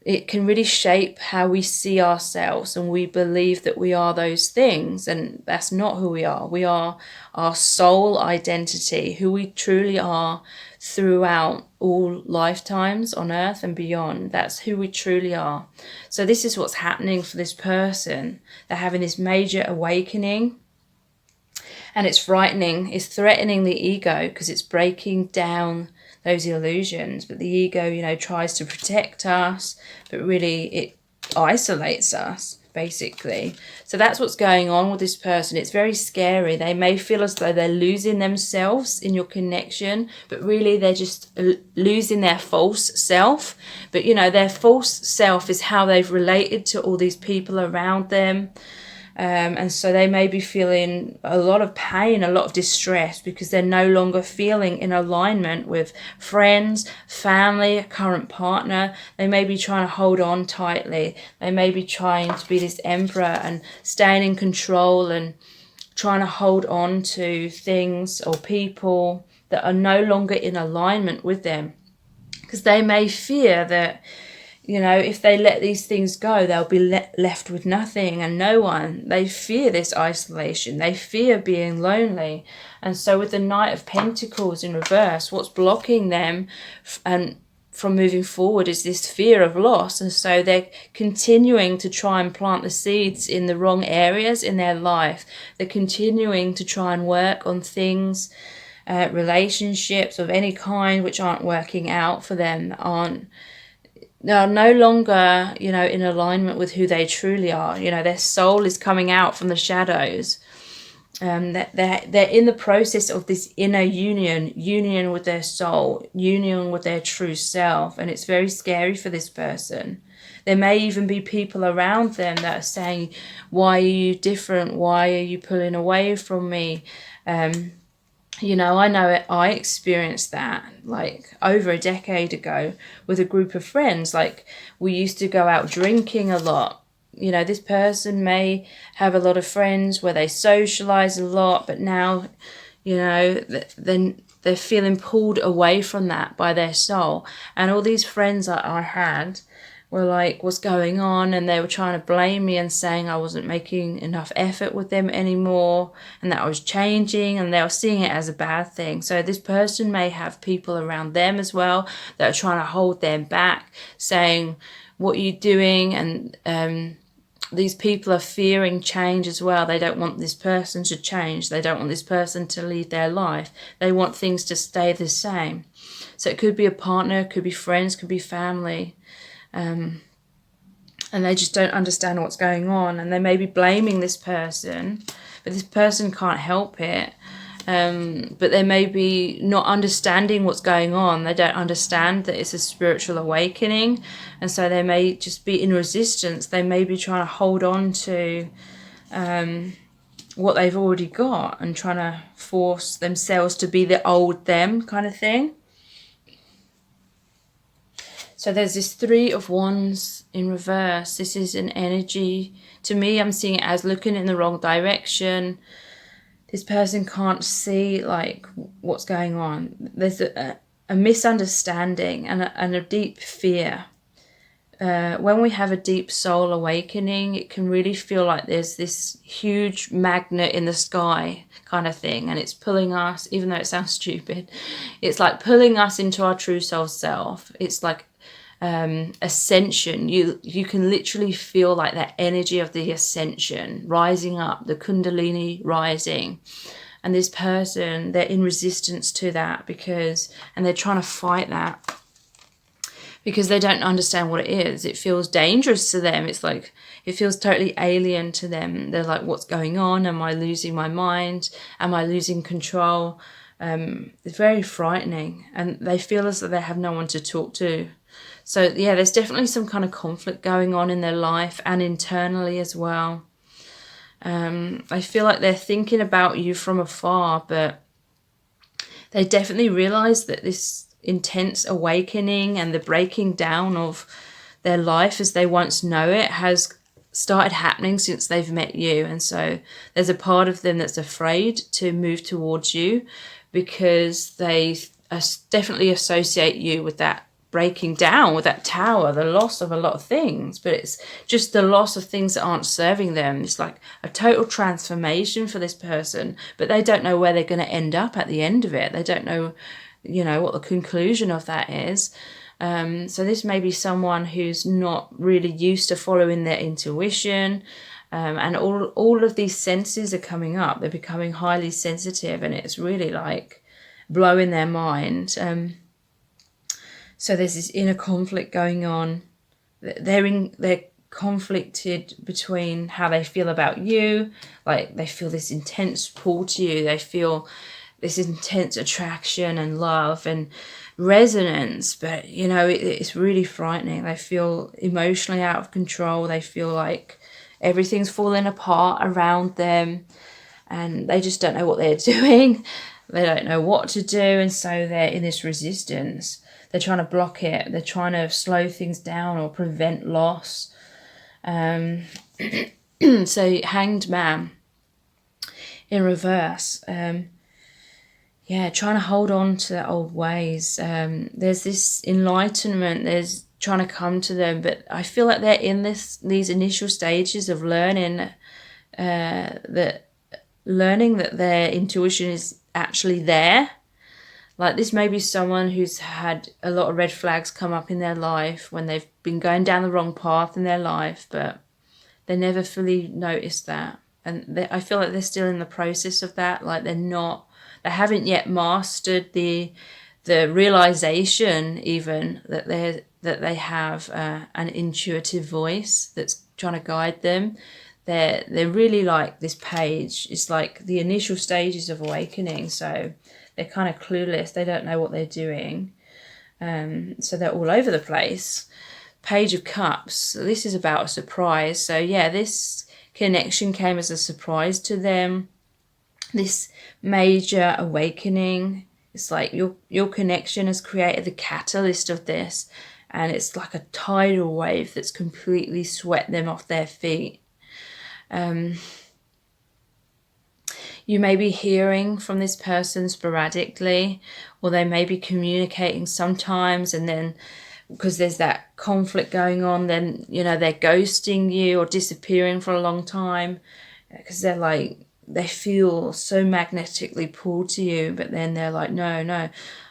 it can really shape how we see ourselves, and we believe that we are those things, and that's not who we are. We are our soul identity, who we truly are throughout all lifetimes on earth and beyond. That's who we truly are. So this is what's happening for this person. They're having this major awakening. And it's frightening, it's threatening the ego, because it's breaking down those illusions. But the ego, you know, tries to protect us, but really it isolates us, basically. So that's what's going on with this person. It's very scary. They may feel as though they're losing themselves in your connection, but really they're just losing their false self. But, you know, their false self is how they've related to all these people around them. And so they may be feeling a lot of pain, a lot of distress, because they're no longer feeling in alignment with friends, family, current partner. They may be trying to hold on tightly. They may be trying to be this emperor and staying in control and trying to hold on to things or people that are no longer in alignment with them, because they may fear that, you know, if they let these things go, they'll be left with nothing and no one. They fear this isolation. They fear being lonely. And so with the Knight of Pentacles in reverse, what's blocking them and from moving forward is this fear of loss. And so they're continuing to try and plant the seeds in the wrong areas in their life. They're continuing to try and work on things relationships of any kind which aren't working out for them, they're no longer, you know, in alignment with who they truly are. You know, their soul is coming out from the shadows. That they're in the process of this inner union with their soul, union with their true self, and it's very scary for this person. There may even be people around them that are saying, why are you different? Why are you pulling away from me? You know it. I experienced that like over a decade ago with a group of friends. Like, we used to go out drinking a lot. You know, this person may have a lot of friends where they socialize a lot, but now, you know, then they're feeling pulled away from that by their soul. And all these friends that I had were like, what's going on? And they were trying to blame me and saying I wasn't making enough effort with them anymore and that I was changing, and they were seeing it as a bad thing. So this person may have people around them as well that are trying to hold them back, saying, what are you doing? And these people are fearing change as well. They don't want this person to change. They don't want this person to lead their life. They want things to stay the same. So it could be a partner, could be friends, could be family. And they just don't understand what's going on, and they may be blaming this person, but this person can't help it. But they may be not understanding what's going on. They don't understand that it's a spiritual awakening, and so they may just be in resistance. They may be trying to hold on to what they've already got and trying to force themselves to be the old them kind of thing. So there's this Three of Wands in reverse. This is an energy. To me, I'm seeing it as looking in the wrong direction. This person can't see like what's going on. There's a misunderstanding and a deep fear. When we have a deep soul awakening, it can really feel like there's this huge magnet in the sky kind of thing, and it's pulling us, even though it sounds stupid, it's like pulling us into our true soul self. It's like ascension. You can literally feel like that energy of the ascension rising up, the kundalini rising. And this person, they're in resistance to that and they're trying to fight that because they don't understand what it is. It feels dangerous to them. It's like, it feels totally alien to them. They're like, what's going on? Am I losing my mind? Am I losing control? It's very frightening, and they feel as though they have no one to talk to. So yeah, there's definitely some kind of conflict going on in their life and internally as well. I feel like they're thinking about you from afar, but they definitely realize that this intense awakening and the breaking down of their life as they once know it has started happening since they've met you. And so there's a part of them that's afraid to move towards you because they definitely associate you with that breaking down, with that tower, the loss of a lot of things. But it's just the loss of things that aren't serving them. It's like a total transformation for this person, but they don't know where they're going to end up at the end of it. They don't know, you know, what the conclusion of that is. So this may be someone who's not really used to following their intuition, and all of these senses are coming up. They're becoming highly sensitive, and it's really like blowing their mind. So there's this inner conflict going on. They're conflicted between how they feel about you. Like, they feel this intense pull to you. They feel this intense attraction and love and resonance. But, you know, it's really frightening. They feel emotionally out of control. They feel like everything's falling apart around them, and they just don't know what they're doing. They don't know what to do, and so they're in this resistance. They're trying to block it. They're trying to slow things down or prevent loss. So Hanged Man in reverse. Yeah, trying to hold on to the old ways. There's this enlightenment. There's trying to come to them, but I feel like they're in these initial stages of learning that their intuition is actually there. Like, this may be someone who's had a lot of red flags come up in their life when they've been going down the wrong path in their life, but they never fully noticed that. And I feel like they're still in the process of that. Like, They haven't yet mastered the realization even that they have an intuitive voice that's trying to guide them. They're really like this page. It's like the initial stages of awakening, so they're kind of clueless. They don't know what they're doing, so they're all over the place. Page of Cups. This is about a surprise. So yeah, this connection came as a surprise to them. This major awakening. It's like your connection has created the catalyst of this, and it's like a tidal wave that's completely swept them off their feet. You may be hearing from this person sporadically, or they may be communicating sometimes, and then because there's that conflict going on, then they're ghosting you or disappearing for a long time because they feel so magnetically pulled to you, but then they're like, no,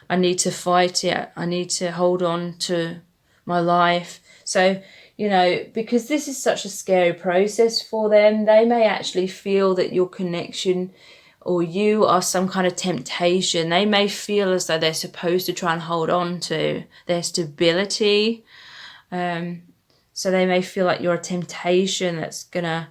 I need to fight it. I need to hold on to my life. So, because this is such a scary process for them, they may actually feel that your connection or you are some kind of temptation. They may feel as though they're supposed to try and hold on to their stability. So they may feel like you're a temptation that's going to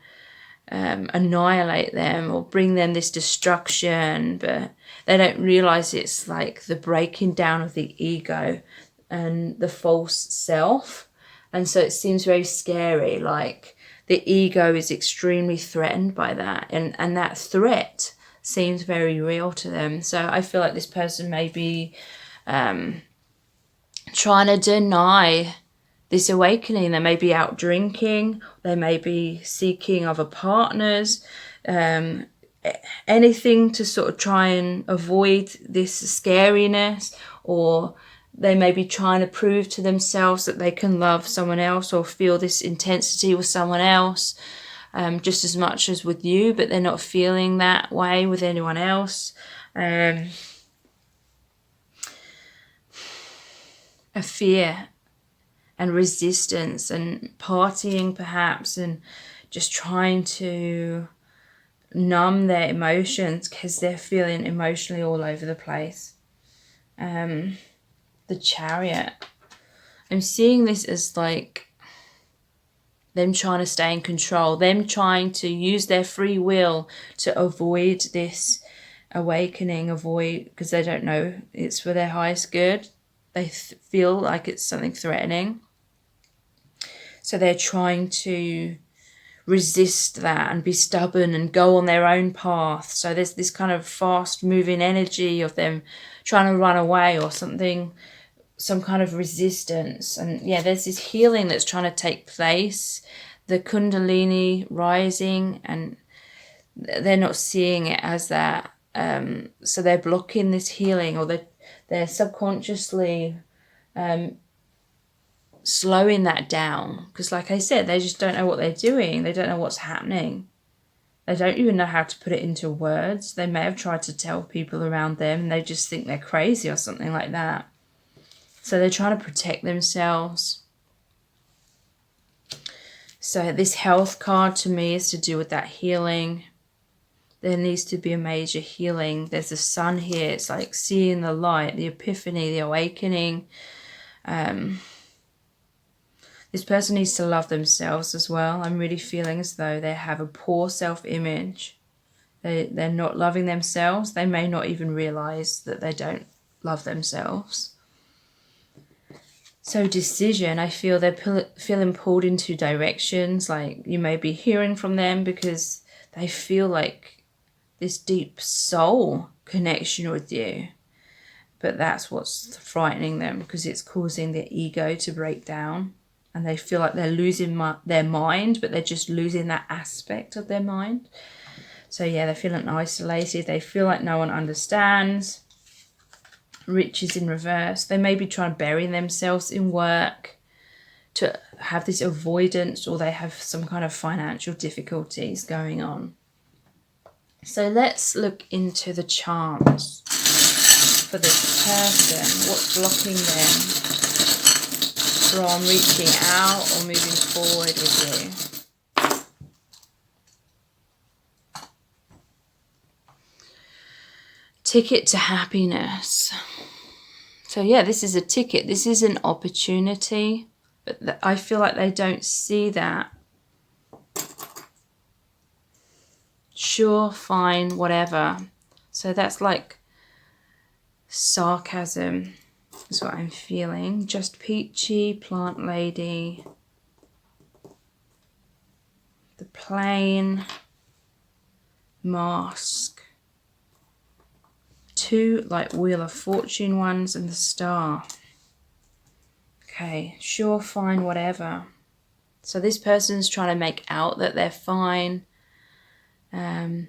annihilate them or bring them this destruction, but they don't realize it's like the breaking down of the ego and the false self. And so it seems very scary, like the ego is extremely threatened by that, and that threat seems very real to them. So I feel like this person may be trying to deny this awakening. They may be out drinking, they may be seeking other partners, anything to sort of try and avoid this scariness, or they may be trying to prove to themselves that they can love someone else or feel this intensity with someone else just as much as with you, but they're not feeling that way with anyone else. A fear and resistance and partying perhaps, and just trying to numb their emotions because they're feeling emotionally all over the place. The Chariot. I'm seeing this as like them trying to stay in control, them trying to use their free will to avoid this awakening, because they don't know it's for their highest good. They feel like it's something threatening. So they're trying to resist that and be stubborn and go on their own path. So there's this kind of fast moving energy of them trying to run away or something, some kind of resistance. And yeah, there's this healing that's trying to take place, the Kundalini rising, and they're not seeing it as that. So they're blocking this healing, or they're subconsciously slowing that down, because like I said, they just don't know what they're doing. They don't know what's happening. They don't even know how to put it into words. They may have tried to tell people around them and they just think they're crazy or something like that. So they're trying to protect themselves. So this health card to me is to do with that healing. There needs to be a major healing. There's the sun here. It's like seeing the light, the epiphany, the awakening. This person needs to love themselves as well. I'm really feeling as though they have a poor self-image. They're not loving themselves. They may not even realize that they don't love themselves. So decision, I feel they're feeling pulled in two directions. Like you may be hearing from them because they feel like this deep soul connection with you. But that's what's frightening them, because it's causing their ego to break down. And they feel like they're losing their mind, but they're just losing that aspect of their mind. So yeah, they're feeling isolated. They feel like no one understands. Riches in reverse. They may be trying to bury themselves in work to have this avoidance, or they have some kind of financial difficulties going on. So let's look into the charms for this person. What's blocking them from reaching out or moving forward with you? Ticket to happiness. So yeah, this is a ticket. This is an opportunity. But I feel like they don't see that. Sure, fine, whatever. So that's like sarcasm is what I'm feeling. Just peachy, plant lady. The plane. Mask. Two like Wheel of Fortune ones and the star. Okay, sure, fine, whatever. So this person's trying to make out that they're fine. They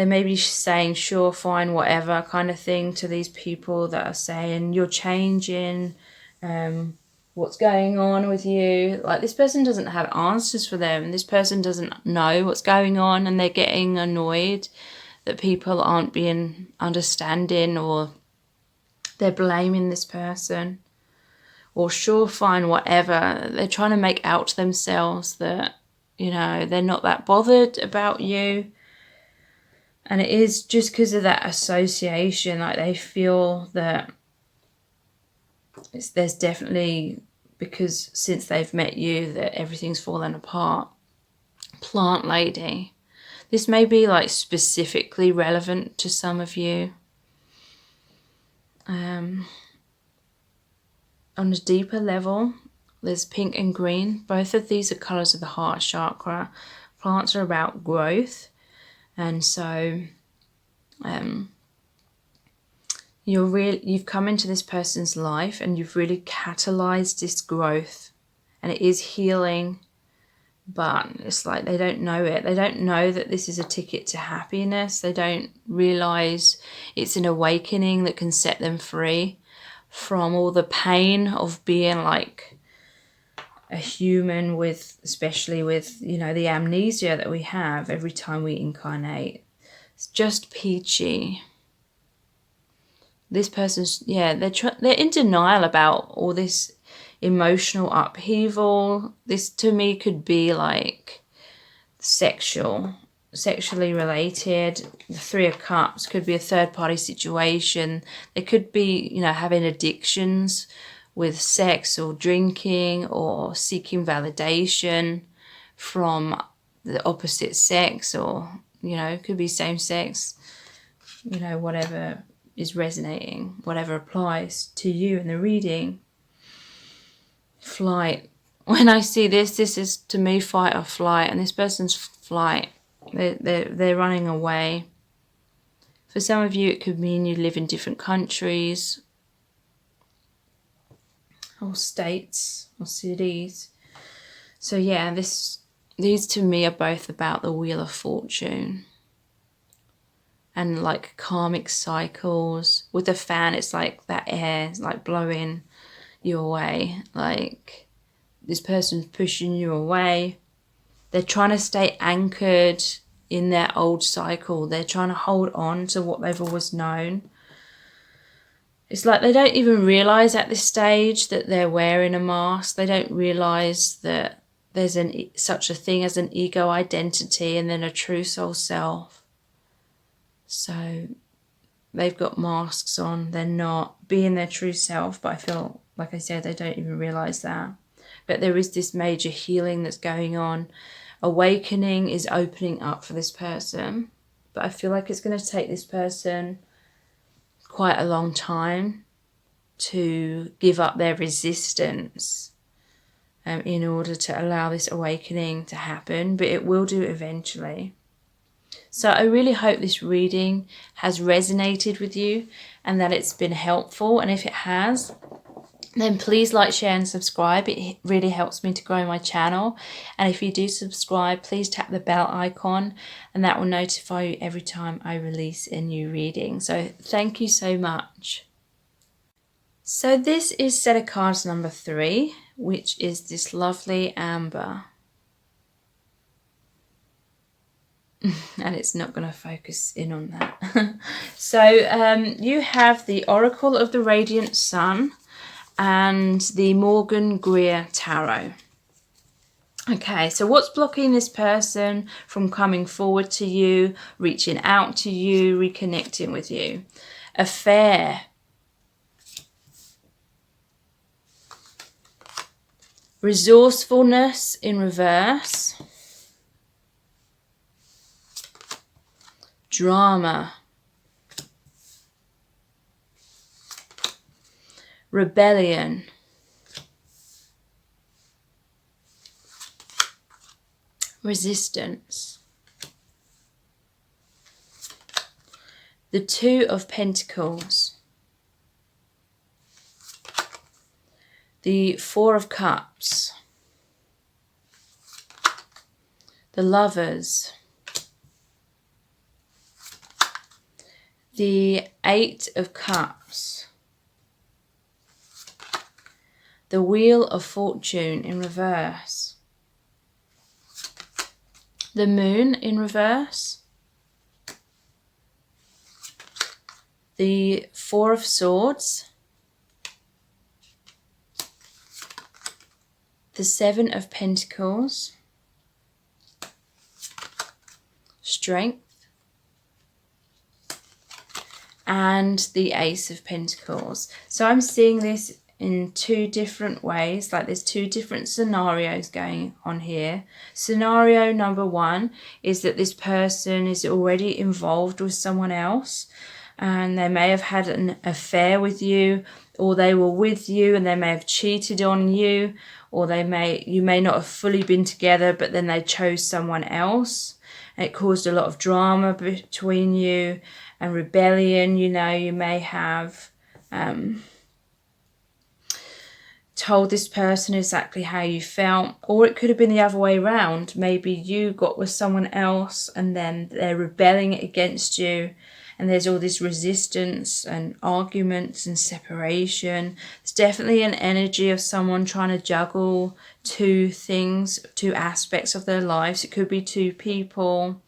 may be saying sure, fine, whatever kind of thing to these people that are saying you're changing, what's going on with you. Like this person doesn't have answers for them. This person doesn't know what's going on, and they're getting annoyed that people aren't being understanding, or they're blaming this person. Or sure, fine, whatever. They're trying to make out to themselves that, you know, they're not that bothered about you. And it is just because of that association, like they feel that there's definitely, because since they've met you, that everything's fallen apart. Plant lady. This may be like specifically relevant to some of you. On a deeper level, there's pink and green. Both of these are colours of the heart chakra. Plants are about growth. And so you've come into this person's life and you've really catalyzed this growth. And it is healing. But it's like they don't know it. They don't know that this is a ticket to happiness. They don't realise it's an awakening that can set them free from all the pain of being like a human, with, especially with, you know, the amnesia that we have every time we incarnate. It's just peachy. This person's, yeah, they're in denial about all this emotional upheaval. This to me could be like sexually related. The Three of Cups could be a third party situation. They could be, you know, having addictions with sex or drinking, or seeking validation from the opposite sex, or, you know, it could be same sex, you know, whatever is resonating, whatever applies to you in the reading. Flight. When I see this is to me fight or flight, and this person's flight. They're running away. For some of you, it could mean you live in different countries, or states, or cities. So yeah, these to me are both about the Wheel of Fortune and like karmic cycles. With the fan, it's like that air is like blowing you away. Like this person's pushing you away. They're trying to stay anchored in their old cycle. They're trying to hold on to what they've always known. It's like they don't even realise at this stage that they're wearing a mask. They don't realise that there's such a thing as an ego identity and then a true soul self. So they've got masks on. They're not being their true self, but I feel, like I said, they don't even realise that. But there is this major healing that's going on. Awakening is opening up for this person. But I feel like it's going to take this person quite a long time to give up their resistance in order to allow this awakening to happen. But it will do eventually. So I really hope this reading has resonated with you and that it's been helpful. And if it has, then please like, share and subscribe. It really helps me to grow my channel. And if you do subscribe, please tap the bell icon and that will notify you every time I release a new reading. So thank you so much. So this is set of cards number 3, which is this lovely amber. And it's not going to focus in on that. So you have the Oracle of the Radiant Sun and the Morgan Greer Tarot. Okay, so what's blocking this person from coming forward to you, reaching out to you, reconnecting with you? Affair. Resourcefulness in reverse. Drama. Rebellion. Resistance. The Two of Pentacles. The Four of Cups. The Lovers. The Eight of Cups. The Wheel of Fortune in reverse. The Moon in reverse. The Four of Swords. The Seven of Pentacles. Strength. And the Ace of Pentacles. So I'm seeing this in two different ways, like there's two different scenarios going on here. Scenario number one is that this person is already involved with someone else, and they may have had an affair with you, or they were with you and they may have cheated on you, or you may not have fully been together, but then they chose someone else. It caused a lot of drama between you and rebellion. You know, you may have told this person exactly how you felt, or it could have been the other way around. Maybe you got with someone else and then they're rebelling against you, and there's all this resistance and arguments and separation. It's definitely an energy of someone trying to juggle two things, two aspects of their lives. It could be two people.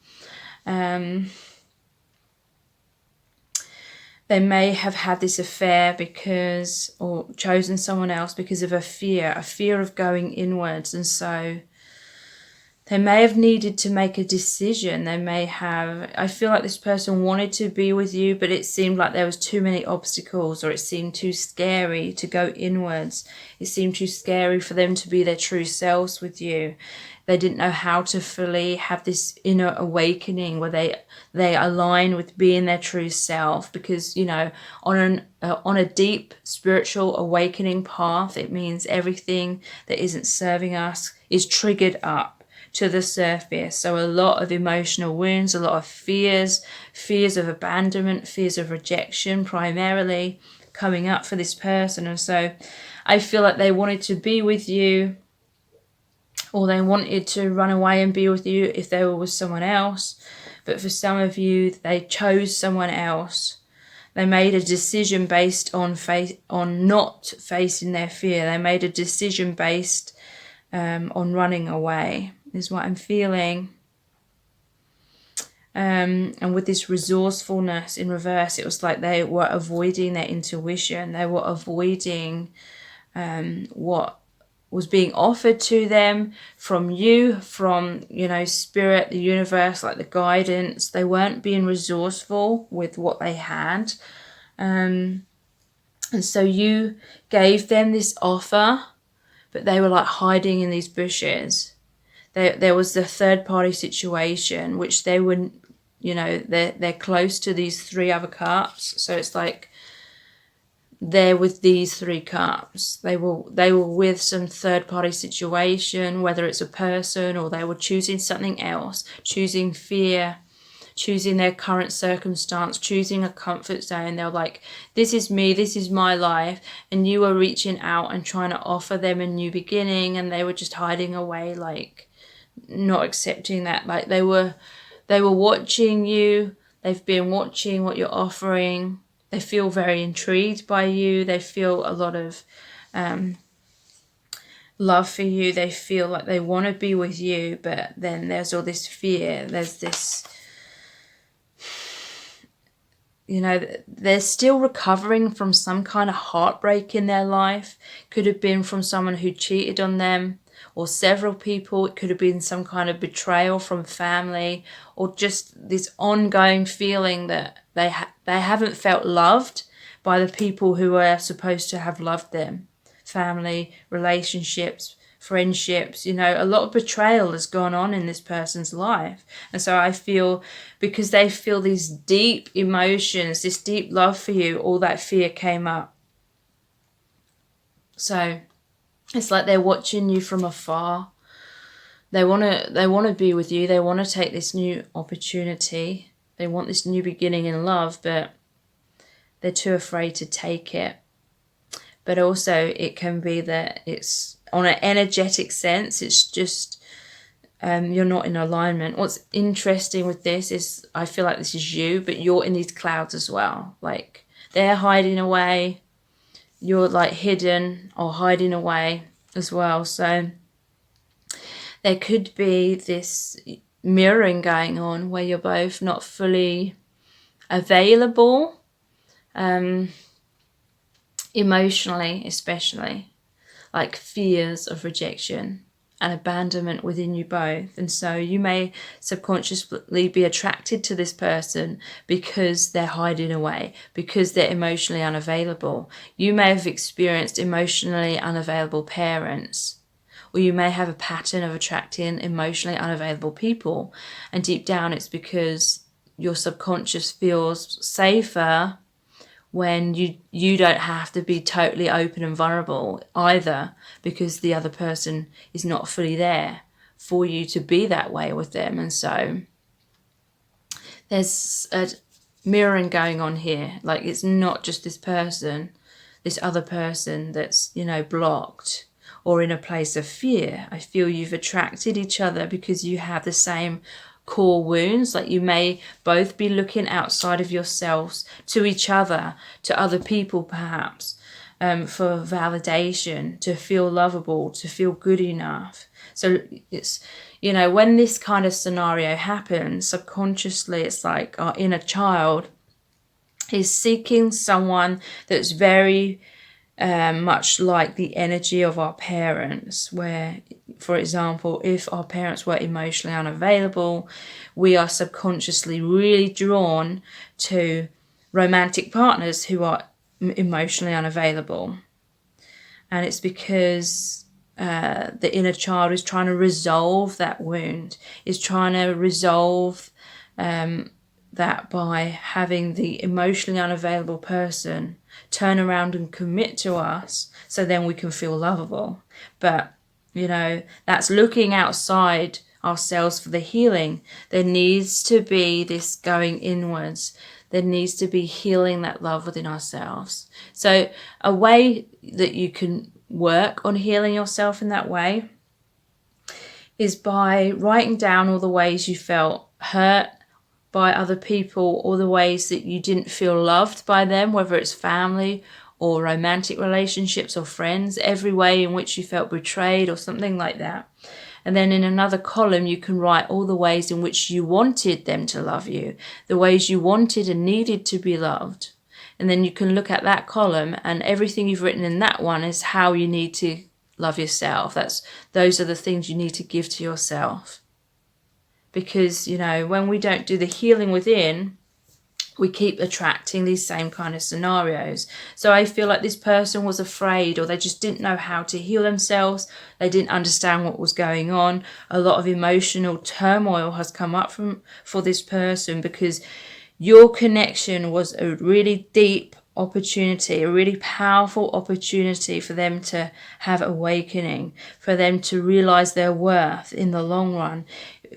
They may have had this affair or chosen someone else because of a fear of going inwards. And so they may have needed to make a decision. I feel like this person wanted to be with you, but it seemed like there was too many obstacles, or it seemed too scary to go inwards. It seemed too scary for them to be their true selves with you. They didn't know how to fully have this inner awakening where they align with being their true self, because, you know, on a deep spiritual awakening path, it means everything that isn't serving us is triggered up to the surface. So a lot of emotional wounds, a lot of fears of abandonment, fears of rejection primarily coming up for this person. And so I feel like they wanted to be with you, or they wanted to run away and be with you if they were with someone else. But for some of you, they chose someone else. They made a decision based on not facing their fear. They made a decision based on running away, is what I'm feeling. And with this resourcefulness in reverse, it was like they were avoiding their intuition. They were avoiding what was being offered to them from you, from, you know, spirit, the universe, like the guidance. They weren't being resourceful with what they had. And so you gave them this offer, but they were like hiding in these bushes. There was the third party situation, which they wouldn't, you know, they're close to these three other cups. So it's like they're with these three cups. They were with some third party situation, whether it's a person or they were choosing something else, choosing fear, choosing their current circumstance, choosing a comfort zone. They're like, this is me, this is my life. And you were reaching out and trying to offer them a new beginning, and they were just hiding away, like not accepting that. Like they were watching you. They've been watching what you're offering. They feel very intrigued by you. They feel a lot of love for you. They feel like they want to be with you, but then there's all this fear. There's this, you know, they're still recovering from some kind of heartbreak in their life. Could have been from someone who cheated on them, or several people. It could have been some kind of betrayal from family, or just this ongoing feeling that they haven't felt loved by the people who are supposed to have loved them. Family, relationships, friendships, a lot of betrayal has gone on in this person's life. And so I feel, because they feel these deep emotions, this deep love for you, all that fear came up. So it's like they're watching you from afar. They want to be with you. They want to take this new opportunity. They want this new beginning in love, but they're too afraid to take it. But also it can be that it's on an energetic sense, it's just you're not in alignment. What's interesting with this is I feel like this is you, but you're in these clouds as well. Like they're hiding away, you're like hidden or hiding away as well. So there could be this mirroring going on where you're both not fully available, emotionally especially, like fears of rejection and abandonment within you both. And so you may subconsciously be attracted to this person because they're hiding away, because they're emotionally unavailable. You may have experienced emotionally unavailable parents, or you may have a pattern of attracting emotionally unavailable people. And deep down it's because your subconscious feels safer when you don't have to be totally open and vulnerable either, because the other person is not fully there for you to be that way with them. And so there's a mirroring going on here. Like it's not just this person, this other person that's, blocked or in a place of fear. I feel you've attracted each other because you have the same core wounds. Like you may both be looking outside of yourselves to each other, to other people perhaps, for validation, to feel lovable, to feel good enough. So it's, when this kind of scenario happens, subconsciously it's like our inner child is seeking someone that's very much like the energy of our parents, where, for example, if our parents were emotionally unavailable, we are subconsciously really drawn to romantic partners who are emotionally unavailable. And it's because the inner child is trying to resolve that wound, is trying to resolve that by having the emotionally unavailable person turn around and commit to us, so then we can feel lovable. But that's looking outside ourselves for the healing. There needs to be this going inwards. There needs to be healing that love within ourselves. So a way that you can work on healing yourself in that way is by writing down all the ways you felt hurt by other people, or the ways that you didn't feel loved by them, whether it's family or romantic relationships or friends, every way in which you felt betrayed or something like that. And then in another column, you can write all the ways in which you wanted them to love you, the ways you wanted and needed to be loved. And then you can look at that column, and everything you've written in that one is how you need to love yourself. Those are the things you need to give to yourself. Because, when we don't do the healing within, we keep attracting these same kind of scenarios. So I feel like this person was afraid, or they just didn't know how to heal themselves. They didn't understand what was going on. A lot of emotional turmoil has come up for this person, because your connection was a really deep opportunity, a really powerful opportunity for them to have awakening, for them to realize their worth in the long run,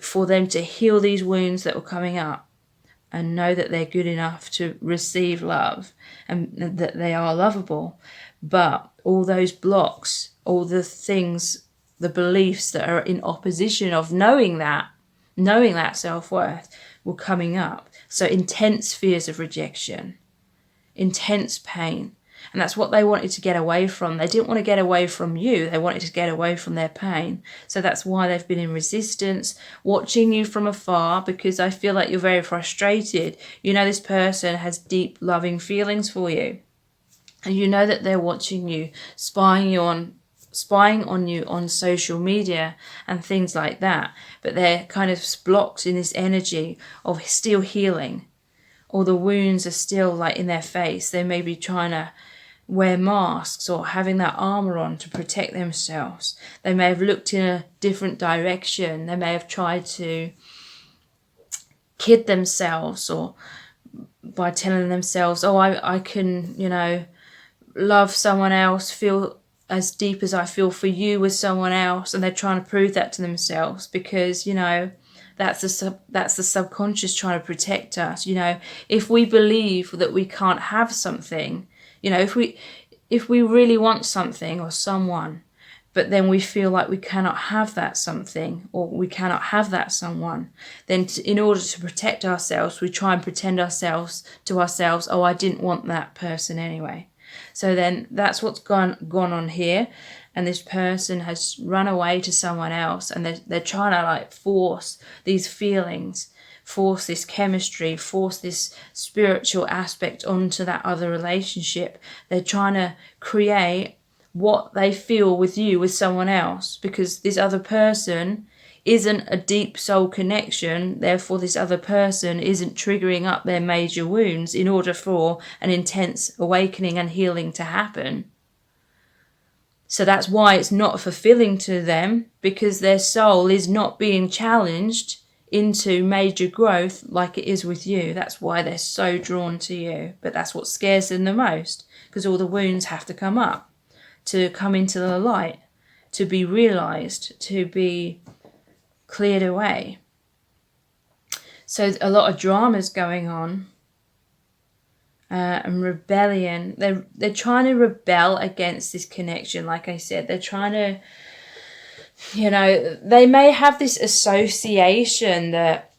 for them to heal these wounds that were coming up and know that they're good enough to receive love and that they are lovable. But all those blocks, all the things, the beliefs that are in opposition of knowing that self-worth were coming up. So intense fears of rejection, intense pain. And that's what they wanted to get away from. They didn't want to get away from you. They wanted to get away from their pain. So that's why they've been in resistance, watching you from afar, because I feel like you're very frustrated. This person has deep, loving feelings for you. And you know that they're watching you, spying you on spying on you on social media and things like that, but they're kind of blocked in this energy of still healing, or the wounds are still like in their face. They may be trying to wear masks or having that armor on to protect themselves. They may have looked in a different direction. They may have tried to kid themselves, or by telling themselves, oh, I can, love someone else, feel as deep as I feel for you with someone else. And they're trying to prove that to themselves because, that's the subconscious trying to protect us. If we believe that we can't have something, if we really want something or someone, but then we feel like we cannot have that something, or we cannot have that someone, then in order to protect ourselves, we try and pretend to ourselves, oh, I didn't want that person anyway. So then that's what's gone on here. And this person has run away to someone else, and they're trying to like force these feelings, force this chemistry, force this spiritual aspect onto that other relationship. They're trying to create what they feel with you with someone else, because this other person isn't a deep soul connection. Therefore, this other person isn't triggering up their major wounds in order for an intense awakening and healing to happen. So that's why it's not fulfilling to them, because their soul is not being challenged into major growth like it is with you. That's why they're so drawn to you. But that's what scares them the most, because all the wounds have to come up, to come into the light, to be realized, to be cleared away. So a lot of drama's going on, and rebellion. They're trying to rebel against this connection. Like I said, they're trying to, they may have this association that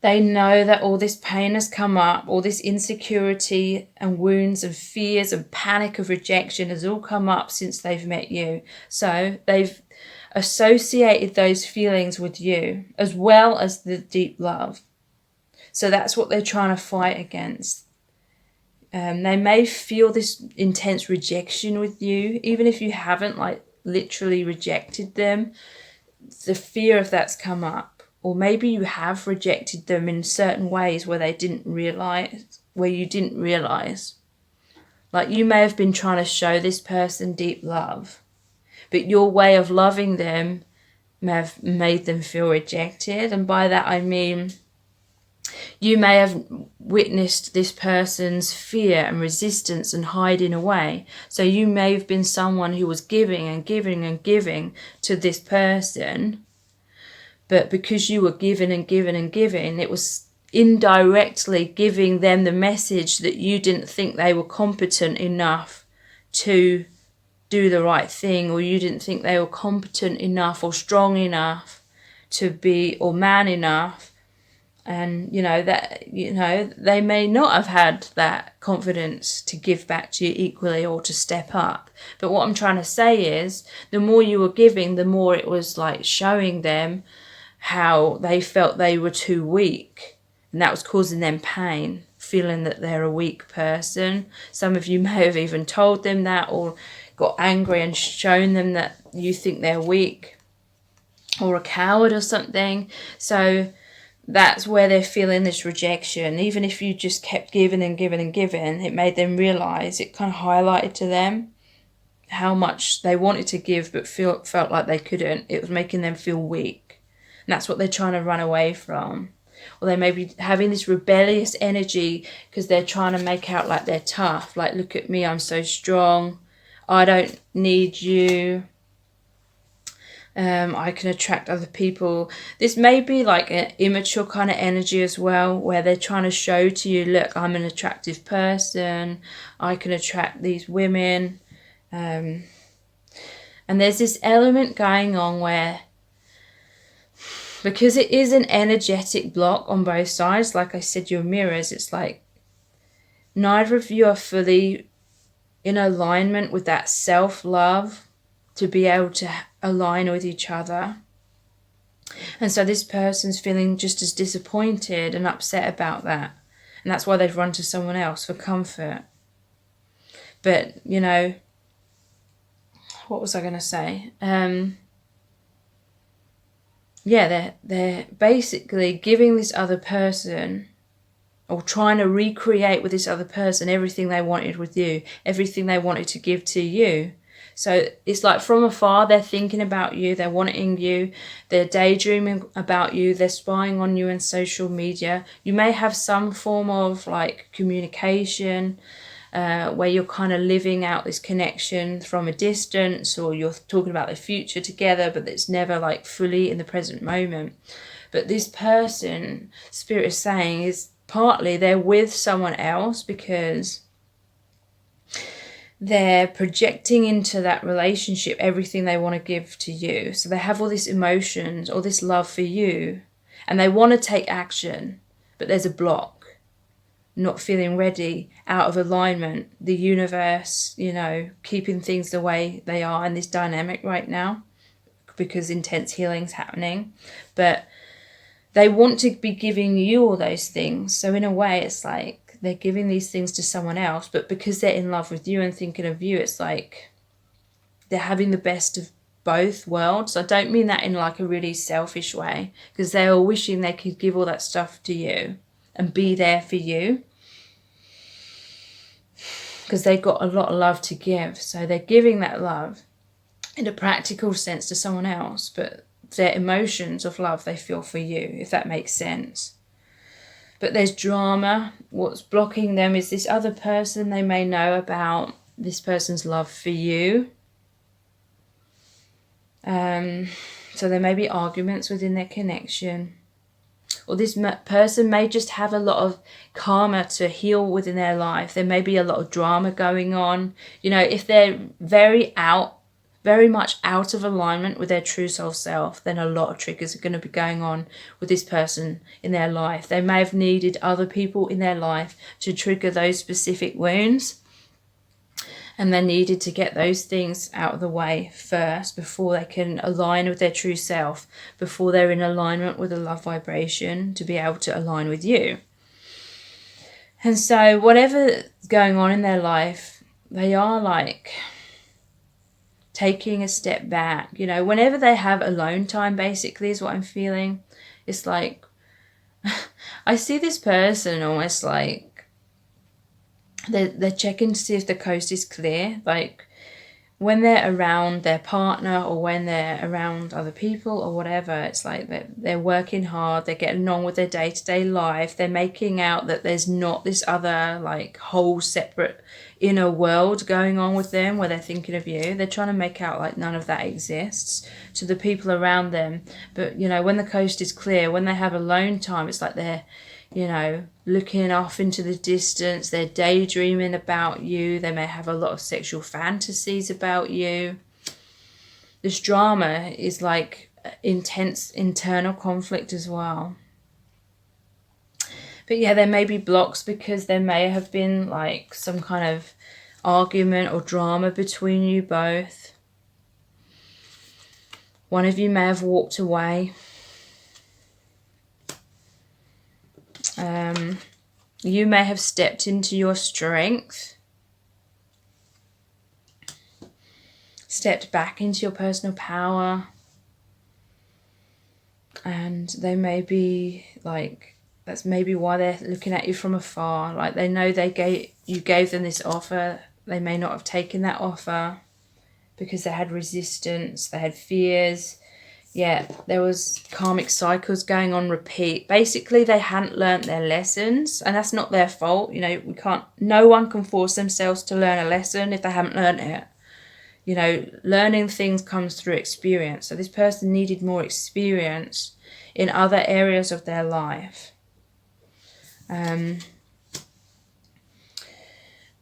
they know that all this pain has come up, all this insecurity and wounds and fears and panic of rejection has all come up since they've met you. So they've associated those feelings with you, as well as the deep love. So that's what they're trying to fight against. They may feel this intense rejection with you, even if you haven't like literally rejected them. The fear of that's come up. Or maybe you have rejected them in certain ways where you didn't realize. Like you may have been trying to show this person deep love, but your way of loving them may have made them feel rejected. And by that I mean, you may have witnessed this person's fear and resistance and hiding away. So you may have been someone who was giving and giving and giving to this person, but because you were giving and giving and giving, it was indirectly giving them the message that you didn't think they were competent enough to do the right thing, or you didn't think they were competent enough or strong enough to be, or man enough. And they may not have had that confidence to give back to you equally or to step up. But what I'm trying to say is, the more you were giving, the more it was like showing them how they felt they were too weak, and that was causing them pain, feeling that they're a weak person. Some of you may have even told them that, or got angry and shown them that you think they're weak or a coward or something. So that's where they're feeling this rejection. Even if you just kept giving and giving and giving, it made them realize, it kind of highlighted to them how much they wanted to give but felt like they couldn't. It was making them feel weak. And that's what they're trying to run away from. Or they may be having this rebellious energy because they're trying to make out like they're tough. Like, look at me, I'm so strong. I don't need you. I can attract other people. This may be like an immature kind of energy as well, where they're trying to show to you, look, I'm an attractive person. I can attract these women. And there's this element going on where, because it is an energetic block on both sides, like I said, your mirrors, it's like neither of you are fully in alignment with that self-love to be able to align with each other. And so this person's feeling just as disappointed and upset about that. And that's why they've run to someone else for comfort. But, what was I going to say? Yeah, they're basically giving this other person, or trying to recreate with this other person, everything they wanted with you, everything they wanted to give to you. So it's like from afar, they're thinking about you, they're wanting you, they're daydreaming about you, they're spying on you in social media. You may have some form of like communication where you're kind of living out this connection from a distance, or you're talking about the future together, but it's never like fully in the present moment. But this person, Spirit is saying, is partly they're with someone else because they're projecting into that relationship everything they want to give to you. So they have all these emotions, all this love for you, and they want to take action, but there's a block, not feeling ready, out of alignment, the universe, you know, keeping things the way they are in this dynamic right now because intense healing's happening. But they want to be giving you all those things. So in a way, it's like they're giving these things to someone else, but because they're in love with you and thinking of you, it's like they're having the best of both worlds. I don't mean that in like a really selfish way, because they were wishing they could give all that stuff to you and be there for you, because they got a lot of love to give. So they're giving that love in a practical sense to someone else, but their emotions of love they feel for you, if that makes sense. But there's drama. What's blocking them is this other person. They may know about this person's love for you. So there may be arguments within their connection. Or this person may just have a lot of karma to heal within their life. There may be a lot of drama going on. You know, if they're very much out of alignment with their true soul self, then a lot of triggers are going to be going on with this person in their life. They may have needed other people in their life to trigger those specific wounds, and they needed to get those things out of the way first before they can align with their true self, before they're in alignment with a love vibration to be able to align with you. And so whatever's going on in their life, they are like taking a step back, you know, whenever they have alone time, basically, is what I'm feeling. It's like, I see this person almost like they're checking to see if the coast is clear. Like when they're around their partner or when they're around other people or whatever, it's like they're working hard, they're getting on with their day-to-day life, they're making out that there's not this other like whole separate inner world going on with them where they're thinking of you. They're trying to make out like none of that exists to the people around them. But, you know, when the coast is clear, when they have alone time, it's like they're, you know, looking off into the distance, they're daydreaming about you, they may have a lot of sexual fantasies about you. This drama is like intense internal conflict as well. But yeah, there may be blocks because there may have been like some kind of argument or drama between you both. One of you may have walked away. You may have stepped into your strength, stepped back into your personal power, and they may be like, that's maybe why they're looking at you from afar. Like they know you gave them this offer. They may not have taken that offer because they had resistance, they had fears. Yeah, there was karmic cycles going on repeat. Basically, they hadn't learnt their lessons, and that's not their fault. You know, no one can force themselves to learn a lesson if they haven't learnt it. You know, learning things comes through experience. So this person needed more experience in other areas of their life. But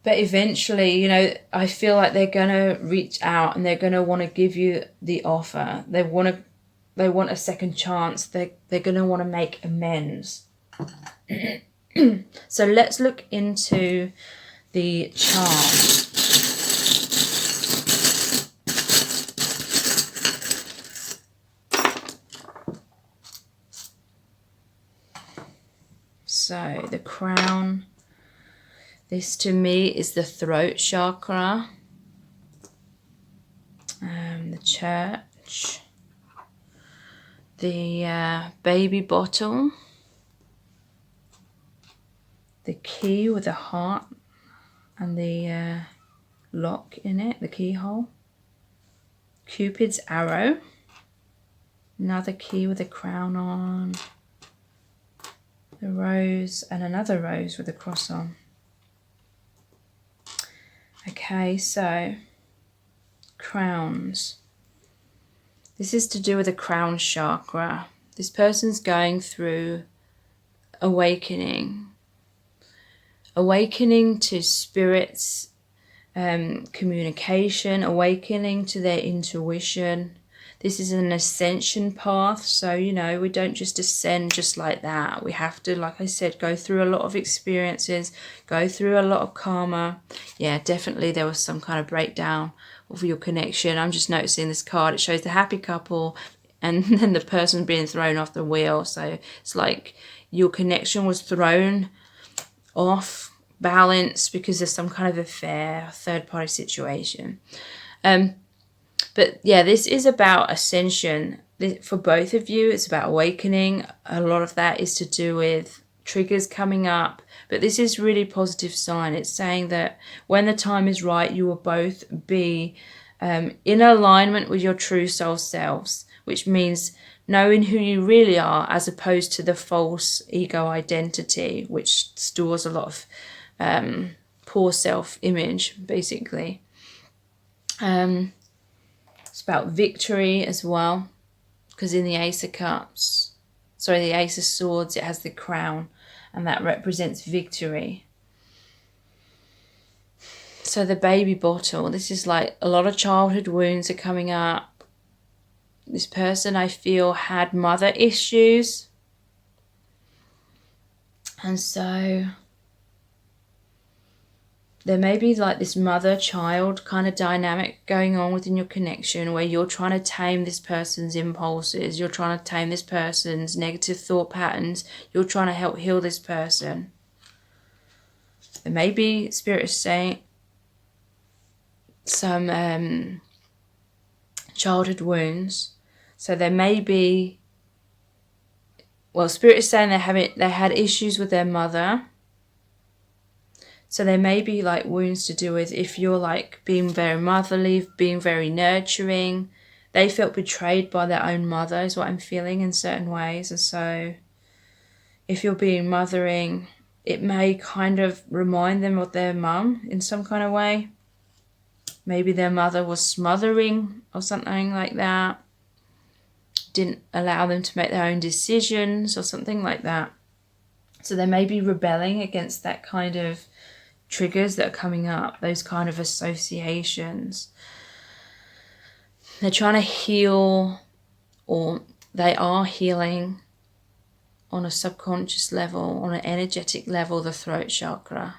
eventually, you know, I feel like they're going to reach out and they're going to want to give you the offer. They want a second chance. They're going to want to make amends. So let's look into the chart. So the crown. This to me is the throat chakra. Church, the baby bottle, the key with the heart and the lock in it, the keyhole, Cupid's arrow, another key with a crown on, the rose and another rose with a cross on. Okay, so crowns. This is to do with the crown chakra. This person's going through awakening to spirits, communication, awakening to their intuition. This is an ascension path, so we don't just ascend just like that. We have to, like I said, go through a lot of experiences, go through a lot of karma. Yeah, definitely there was some kind of breakdown of your connection. I'm just noticing this card, it shows the happy couple and then the person being thrown off the wheel. So it's like your connection was thrown off balance because of some kind of affair, third party situation. But yeah, this is about ascension for both of you. It's about awakening. A lot of that is to do with triggers coming up, but this is really positive sign. It's saying that when the time is right, you will both be in alignment with your true soul selves, which means knowing who you really are as opposed to the false ego identity, which stores a lot of poor self-image, basically. It's about victory as well, because in the Ace of Cups, sorry, the Ace of Swords, it has the crown, and that represents victory. So the baby bottle, this is like a lot of childhood wounds are coming up. This person, I feel, had mother issues. And so there may be like this mother-child kind of dynamic going on within your connection where you're trying to tame this person's impulses. You're trying to tame this person's negative thought patterns. You're trying to help heal this person. There may be, Spirit is saying, some childhood wounds. So there may be, well, Spirit is saying they had issues with their mother. So there may be like wounds to do with if you're like being very motherly, being very nurturing. They felt betrayed by their own mother is what I'm feeling in certain ways. And so if you're being mothering, it may kind of remind them of their mum in some kind of way. Maybe their mother was smothering or something like that. Didn't allow them to make their own decisions or something like that. So they may be rebelling against that kind of triggers that are coming up, those kind of associations. They're trying to heal, or they are healing on a subconscious level, on an energetic level, the throat chakra.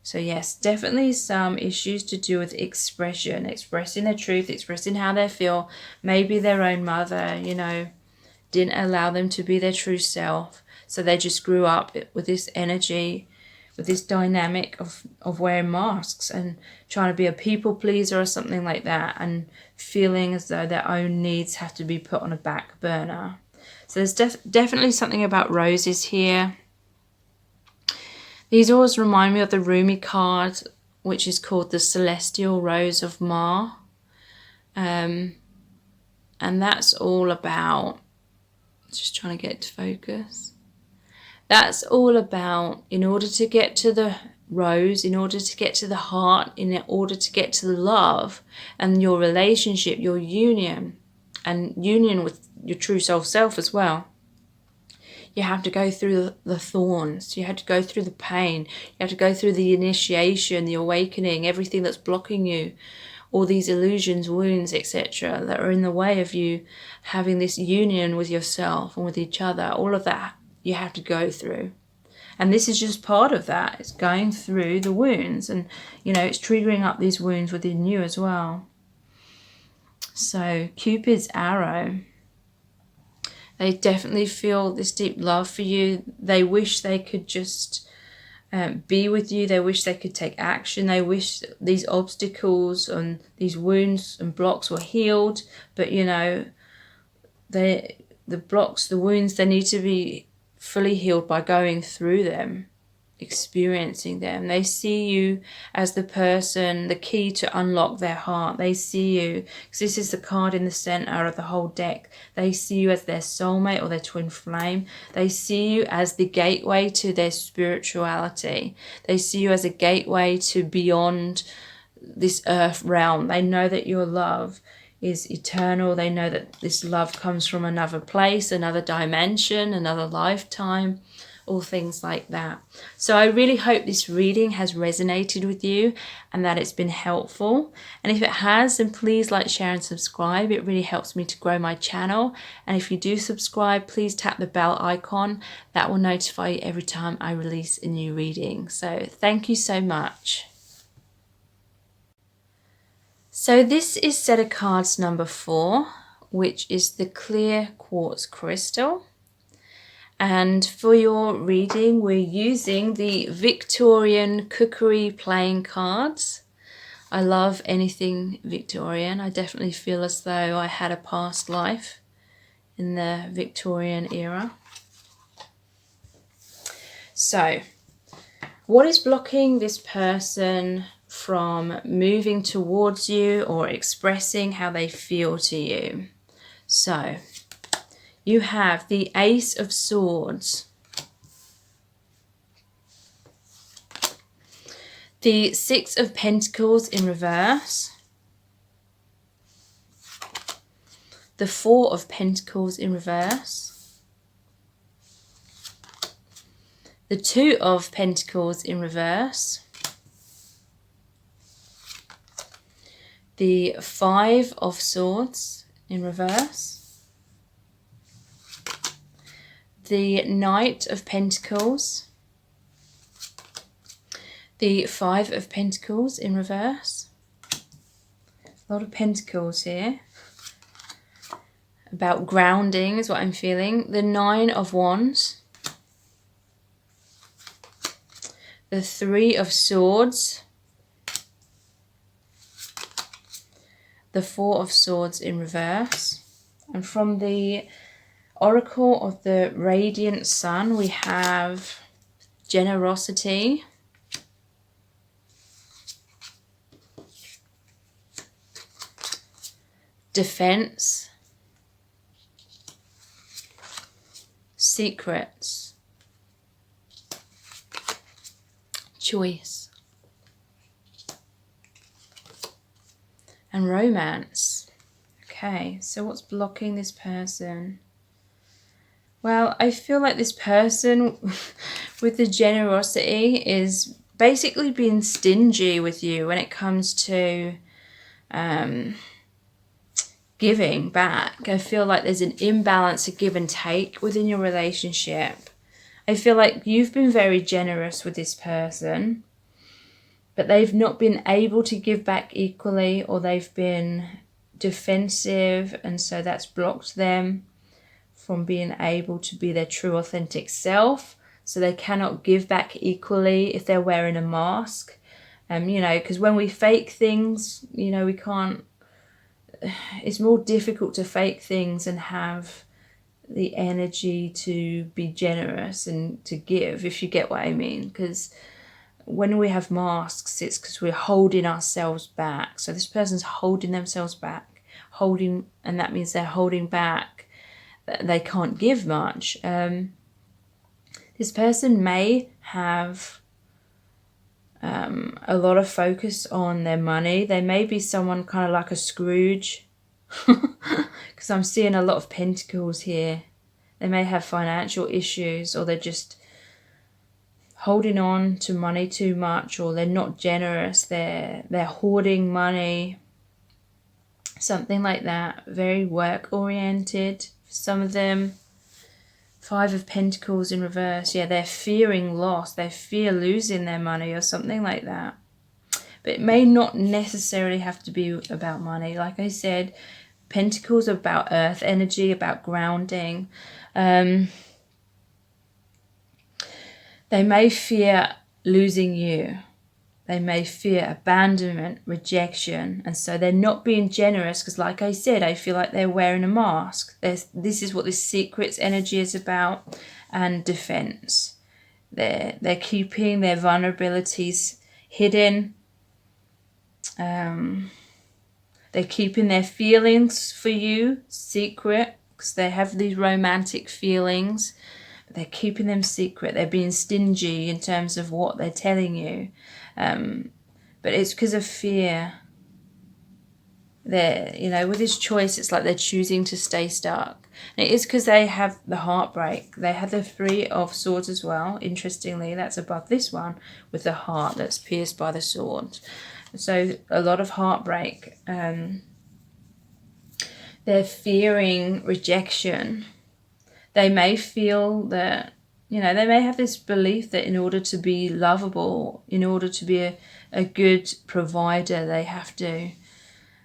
So yes, definitely some issues to do with expression, expressing their truth, expressing how they feel. Maybe their own mother, didn't allow them to be their true self. So they just grew up with this energy, with this dynamic of wearing masks and trying to be a people pleaser or something like that, and feeling as though their own needs have to be put on a back burner. So there's definitely something about roses here. These always remind me of the Rumi card, which is called the Celestial Rose of Ma. And that's all about, just trying to get it to focus. That's all about, in order to get to the rose, in order to get to the heart, in order to get to the love and your relationship, your union, and union with your true soul self as well, you have to go through the thorns. You have to go through the pain. You have to go through the initiation, the awakening, everything that's blocking you, all these illusions, wounds, etc. that are in the way of you having this union with yourself and with each other. All of that you have to go through. And this is just part of that. It's going through the wounds, and it's triggering up these wounds within you as well. So Cupid's arrow, they definitely feel this deep love for you. They wish they could just be with you. They wish they could take action. They wish these obstacles and these wounds and blocks were healed. But, you know, the blocks, the wounds, they need to be fully healed by going through them, experiencing them. They see you as the person, the key to unlock their heart. They see you, because this is the card in the center of the whole deck. They see you as their soulmate or their twin flame. They see you as the gateway to their spirituality. They see you as a gateway to beyond this earth realm. They know that your love is eternal. They know that this love comes from another place, another dimension, another lifetime, all things like that. So I really hope this reading has resonated with you and that it's been helpful. And if it has, then please like, share and subscribe. It really helps me to grow my channel. And if you do subscribe, please tap the bell icon. That will notify you every time I release a new reading. So thank you so much. So this is set of cards number 4, which is the clear quartz crystal. And for your reading, we're using the Victorian cookery playing cards. I love anything Victorian. I definitely feel as though I had a past life in the Victorian era. So, what is blocking this person from moving towards you or expressing how they feel to you? So, you have the Ace of Swords, the Six of Pentacles in reverse, the Four of Pentacles in reverse, the Two of Pentacles in reverse, the Five of Swords in reverse, the Knight of Pentacles, the Five of Pentacles in reverse. A lot of pentacles here. About grounding is what I'm feeling. The Nine of Wands, the Three of Swords, the Four of Swords in reverse. And from the Oracle of the Radiant Sun, we have generosity, defense, secrets, choice, and romance. Okay, so what's blocking this person? Well, I feel like this person with the generosity is basically being stingy with you when it comes to giving back. I feel like there's an imbalance of give and take within your relationship. I feel like you've been very generous with this person, but they've not been able to give back equally, or they've been defensive, and so that's blocked them from being able to be their true authentic self. So they cannot give back equally if they're wearing a mask. You know, because when we fake things, you know, we can't, it's more difficult to fake things and have the energy to be generous and to give, if you get what I mean. Because when we have masks, it's because we're holding ourselves back. So this person's holding themselves back, and that means they're holding back. They can't give much. This person may have a lot of focus on their money. They may be someone kind of like a Scrooge, because I'm seeing a lot of pentacles here. They may have financial issues, or they're just holding on to money too much, or they're not generous. They're hoarding money, something like that. Very work oriented. Some of them. Five of Pentacles in reverse. Yeah, they're fearing loss. They fear losing their money or something like that. But it may not necessarily have to be about money. Like I said, Pentacles are about earth energy, about grounding. They may fear losing you. They may fear abandonment, rejection, and so they're not being generous because, like I said, I feel like they're wearing a mask. This is what this secrets energy is about, and defense. They're keeping their vulnerabilities hidden. They're keeping their feelings for you secret because they have these romantic feelings. But they're keeping them secret. They're being stingy in terms of what they're telling you. But it's because of fear. With this choice, it's like they're choosing to stay stuck. And it is because they have the heartbreak. They have the Three of Swords as well. Interestingly, that's above this one with the heart that's pierced by the sword. So a lot of heartbreak. They're fearing rejection. They may feel that, they may have this belief that in order to be lovable, in order to be a good provider, they have to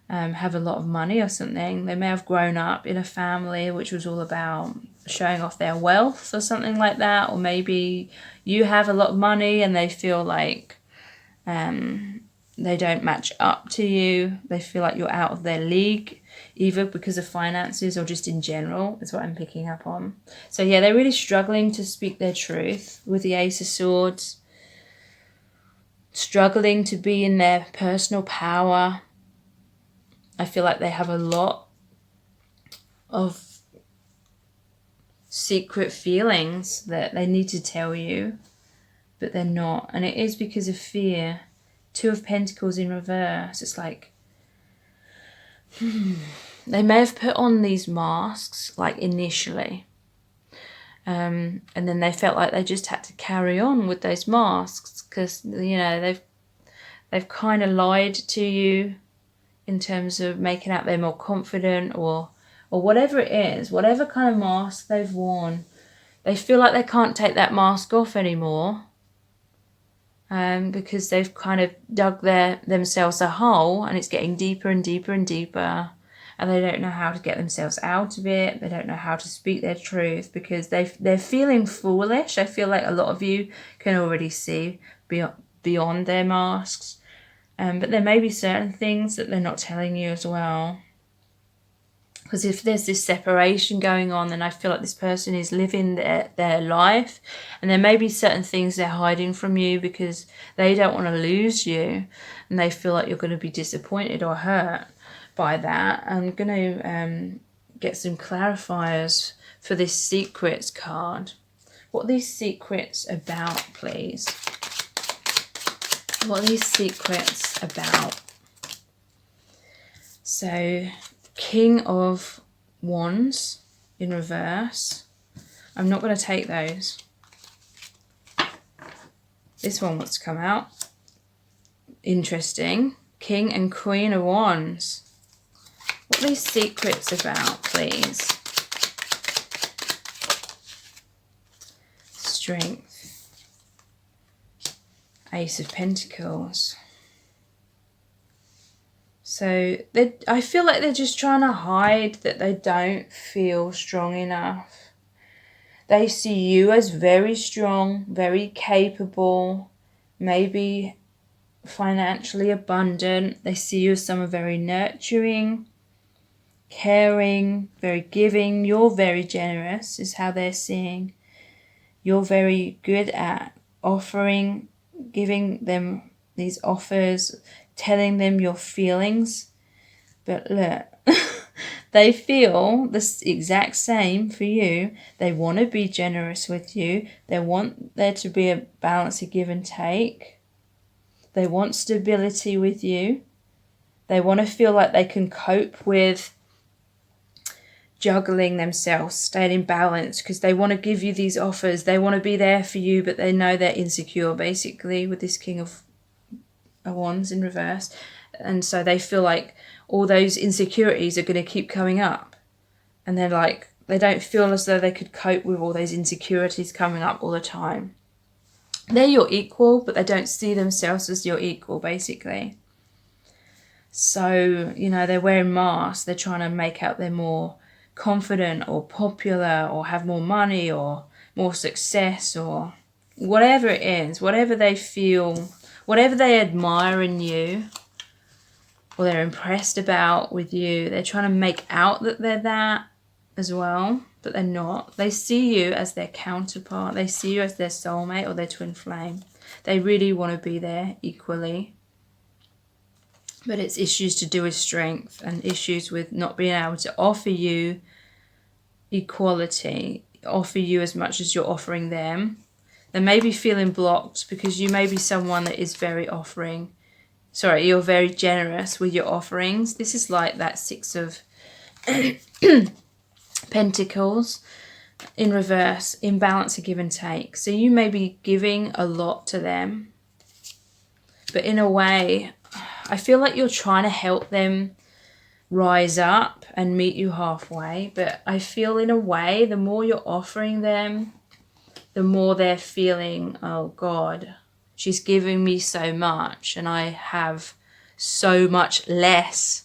have a lot of money or something. They may have grown up in a family which was all about showing off their wealth or something like that. Or maybe you have a lot of money and they feel like they don't match up to you. They feel like you're out of their league, either because of finances or just in general, is what I'm picking up on. So yeah, they're really struggling to speak their truth with the Ace of Swords. Struggling to be in their personal power. I feel like they have a lot of secret feelings that they need to tell you, but they're not. And it is because of fear. Two of Pentacles in reverse. It's like, they may have put on these masks, like initially. And then they felt like they just had to carry on with those masks because, they've kind of lied to you in terms of making out they're more confident or whatever it is, whatever kind of mask they've worn. They feel like they can't take that mask off anymore because they've kind of dug themselves a hole and it's getting deeper and deeper and deeper. And they don't know how to get themselves out of it. They don't know how to speak their truth because they're feeling foolish. I feel like a lot of you can already see beyond their masks. But there may be certain things that they're not telling you as well. Because if there's this separation going on, then I feel like this person is living their life. And there may be certain things they're hiding from you because they don't want to lose you. And they feel like you're going to be disappointed or hurt by that. I'm going to get some clarifiers for this secrets card. What are these secrets about, please? What are these secrets about? So, King of Wands in reverse. I'm not going to take those. This one wants to come out. Interesting. King and Queen of Wands. What are these secrets about, please? Strength. Ace of Pentacles. So I feel like they're just trying to hide that they don't feel strong enough. They see you as very strong, very capable, maybe financially abundant. They see you as someone very nurturing, caring, very giving. You're very generous is how they're seeing. You're very good at offering, giving them these offers, telling them your feelings. But look, they feel the exact same for you. They want to be generous with you. They want there to be a balance of give and take. They want stability with you. They want to feel like they can cope with juggling themselves, staying in balance, because they want to give you these offers. They want to be there for you, but they know they're insecure, basically, with this King of Wands in reverse. And so they feel like all those insecurities are going to keep coming up. And they're like, they don't feel as though they could cope with all those insecurities coming up all the time. They're your equal, but they don't see themselves as your equal, basically. So, they're wearing masks. They're trying to make out they're more confident or popular or have more money or more success or whatever it is, whatever they feel, whatever they admire in you, or they're impressed about with you, they're trying to make out that they're that as well, but they're not. They see you as their counterpart. They see you as their soulmate or their twin flame. They really want to be there equally. But it's issues to do with strength and issues with not being able to offer you equality, offer you as much as you're offering them. They may be feeling blocked because you may be someone that is very offering. Sorry, you're very generous with your offerings. This is like that Six of Pentacles in reverse, imbalance of give and take. So you may be giving a lot to them, but in a way, I feel like you're trying to help them rise up and meet you halfway. But I feel in a way, the more you're offering them, the more they're feeling, oh God, she's giving me so much and I have so much less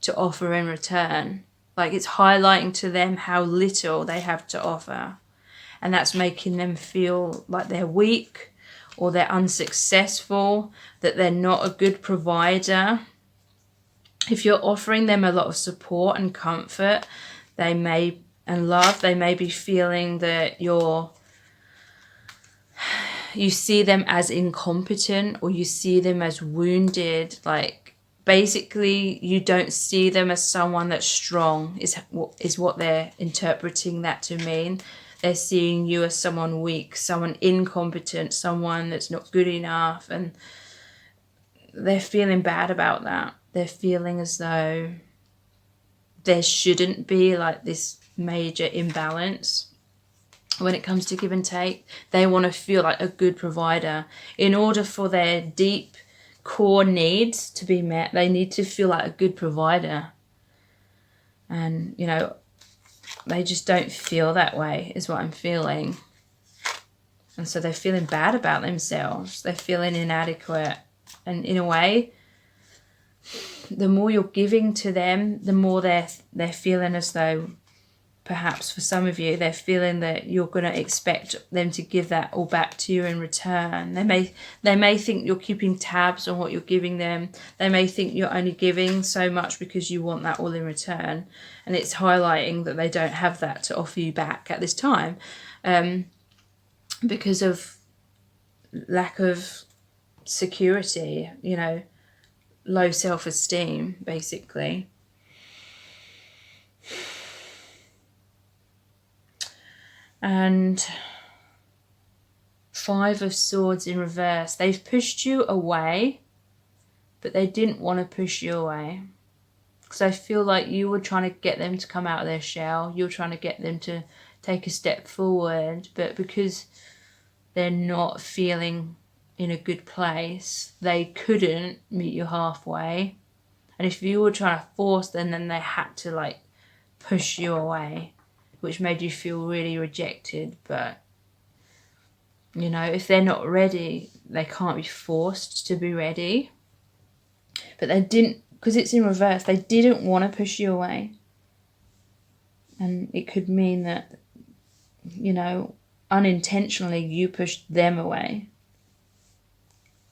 to offer in return. Like, it's highlighting to them how little they have to offer. And that's making them feel like they're weak or they're unsuccessful, that they're not a good provider. If you're offering them a lot of support and comfort, and love, they may be feeling that you see them as incompetent, or you see them as wounded. Like, basically, you don't see them as someone that's strong, is what they're interpreting that to mean. They're seeing you as someone weak, someone incompetent, someone that's not good enough, and they're feeling bad about that. They're feeling as though there shouldn't be like this major imbalance when it comes to give and take. They want to feel like a good provider. In order for their deep core needs to be met, they need to feel like a good provider. And, you know, they just don't feel that way, is what I'm feeling. And so they're feeling bad about themselves. They're feeling inadequate. And in a way, the more you're giving to them, the more they're feeling as though, perhaps for some of you, they're feeling that you're going to expect them to give that all back to you in return. They may think you're keeping tabs on what you're giving them. They may think you're only giving so much because you want that all in return. And it's highlighting that they don't have that to offer you back at this time, because of lack of security, you know, low self-esteem, basically. And Five of Swords in reverse. They've pushed you away, but they didn't want to push you away. Because I feel like you were trying to get them to come out of their shell. You're trying to get them to take a step forward. But because they're not feeling in a good place, they couldn't meet you halfway. And if you were trying to force them, then they had to like push you away, which made you feel really rejected. But, you know, if they're not ready, they can't be forced to be ready. But they didn't, because it's in reverse, they didn't want to push you away. And it could mean that, you know, unintentionally you pushed them away.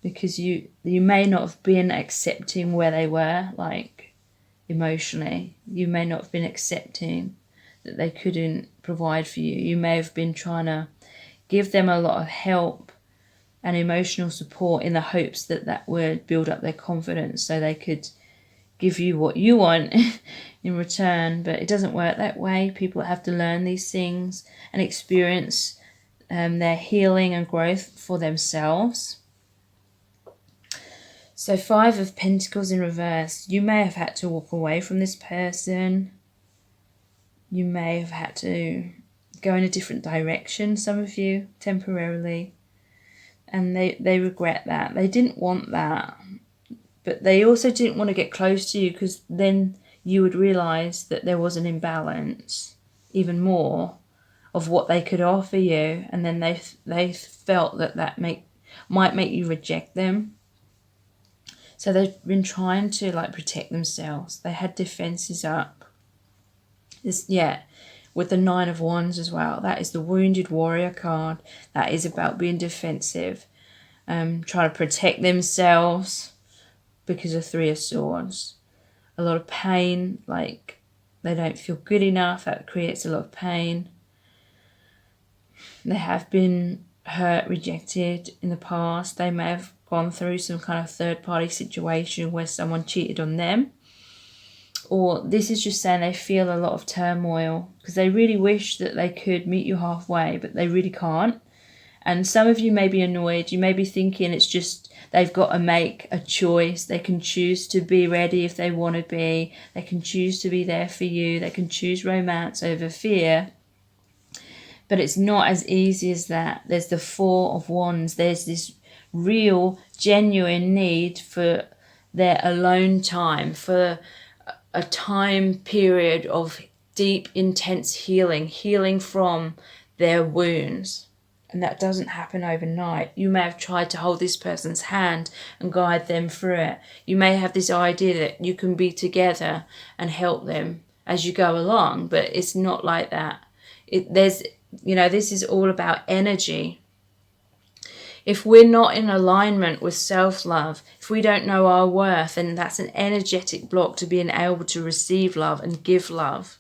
Because you may not have been accepting where they were, like, emotionally. You may not have been accepting that they couldn't provide for you. You may have been trying to give them a lot of help and emotional support in the hopes that that would build up their confidence so they could give you what you want in return. But it doesn't work that way. People have to learn these things and experience their healing and growth for themselves. So Five of Pentacles in reverse. You may have had to walk away from this person. You may have had to go in a different direction, some of you, temporarily. And they regret that. They didn't want that. But they also didn't want to get close to you, because then you would realise that there was an imbalance, even more, of what they could offer you. And then they felt that might make you reject them. So they've been trying to like protect themselves. They had defences up. with the Nine of Wands as well. That is the Wounded Warrior card. That is about being defensive, trying to protect themselves because of Three of Swords. A lot of pain, like they don't feel good enough. That creates a lot of pain. They have been hurt, rejected in the past. They may have gone through some kind of third-party situation where someone cheated on them. Or this is just saying they feel a lot of turmoil because they really wish that they could meet you halfway, but they really can't. And some of you may be annoyed. You may be thinking it's just they've got to make a choice. They can choose to be ready if they want to be. They can choose to be there for you. They can choose romance over fear. But it's not as easy as that. There's the Four of Wands. There's this real, genuine need for their alone time, for a time period of deep, intense healing from their wounds. And that doesn't happen overnight. You may have tried to hold this person's hand and guide them through it. You may have this idea that you can be together and help them as you go along, but it's not like that. This is all about energy. If we're not in alignment with self-love, if we don't know our worth, then that's an energetic block to being able to receive love and give love.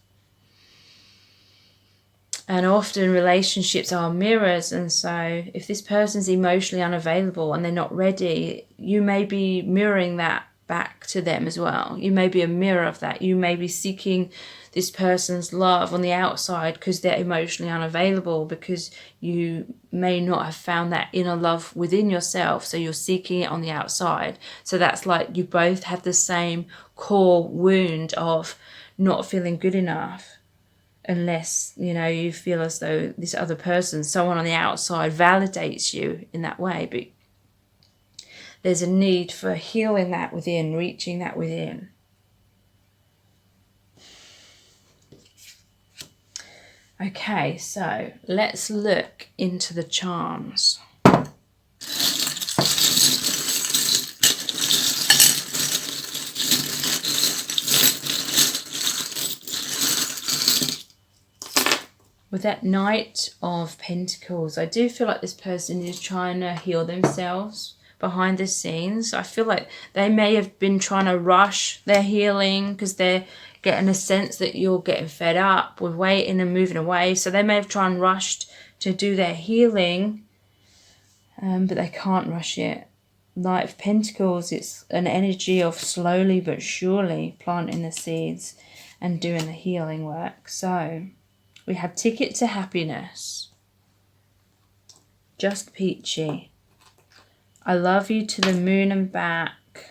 And often relationships are mirrors, and so if this person's emotionally unavailable and they're not ready, you may be mirroring that back to them as well. You may be a mirror of that. You may be seeking this person's love on the outside because they're emotionally unavailable, because you may not have found that inner love within yourself, so you're seeking it on the outside. So that's like you both have the same core wound of not feeling good enough, unless you feel as though this other person, someone on the outside, validates you in that way. But there's a need for healing that within, reaching that within. Okay, so let's look into the charms. With that Knight of Pentacles, I do feel like this person is trying to heal themselves behind the scenes. I feel like they may have been trying to rush their healing because they're getting a sense that you're getting fed up with waiting and moving away. So they may have tried and rushed to do their healing, but they can't rush it. Knight of Pentacles, it's an energy of slowly but surely planting the seeds and doing the healing work. So we have Ticket to Happiness, Just Peachy, I Love You to the Moon and Back,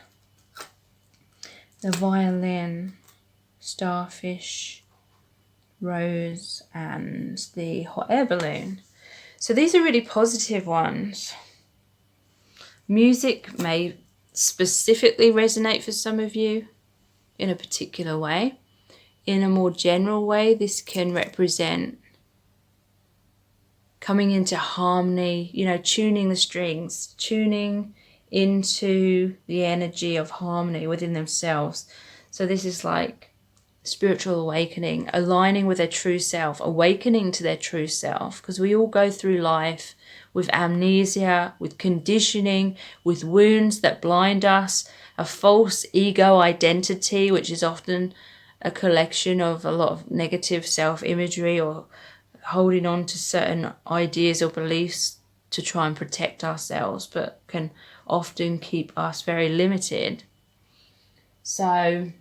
the Violin, Starfish, Rose, and the Hot Air Balloon. So these are really positive ones. Music may specifically resonate for some of you in a particular way. In a more general way, this can represent coming into harmony, tuning the strings, tuning into the energy of harmony within themselves. So this is like spiritual awakening, aligning with their true self, awakening to their true self, because we all go through life with amnesia, with conditioning, with wounds that blind us, a false ego identity, which is often a collection of a lot of negative self-imagery or holding on to certain ideas or beliefs to try and protect ourselves, but can often keep us very limited. So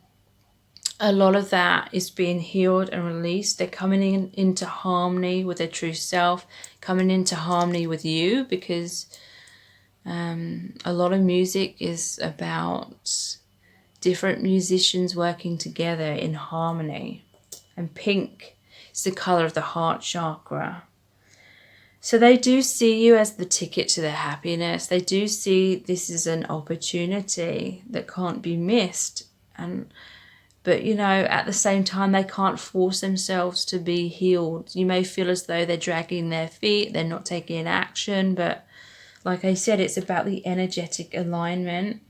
a lot of that is being healed and released. They're coming into harmony with their true self, coming into harmony with you, because a lot of music is about different musicians working together in harmony. And pink is the colour of the heart chakra. So they do see you as the ticket to their happiness. They do see this as an opportunity that can't be missed. But at the same time, they can't force themselves to be healed. You may feel as though they're dragging their feet, they're not taking action. But like I said, it's about the energetic alignment.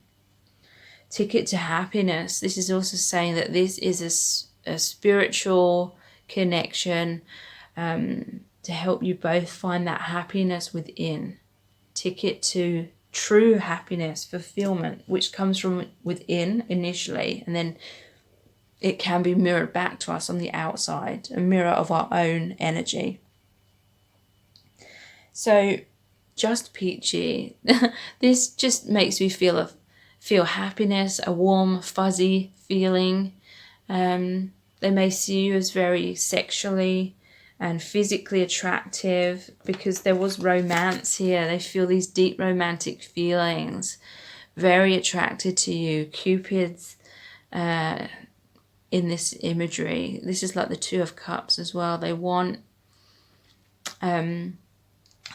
Ticket to happiness. This is also saying that this is a spiritual connection, to help you both find that happiness within. Ticket to true happiness, fulfillment, which comes from within initially, and then it can be mirrored back to us on the outside, a mirror of our own energy. So just peachy. This just makes me feel happiness, a warm, fuzzy feeling. They may see you as very sexually and physically attractive because there was romance here. They feel these deep romantic feelings, very attracted to you. Cupid's in this imagery. This is like the Two of Cups as well. They want the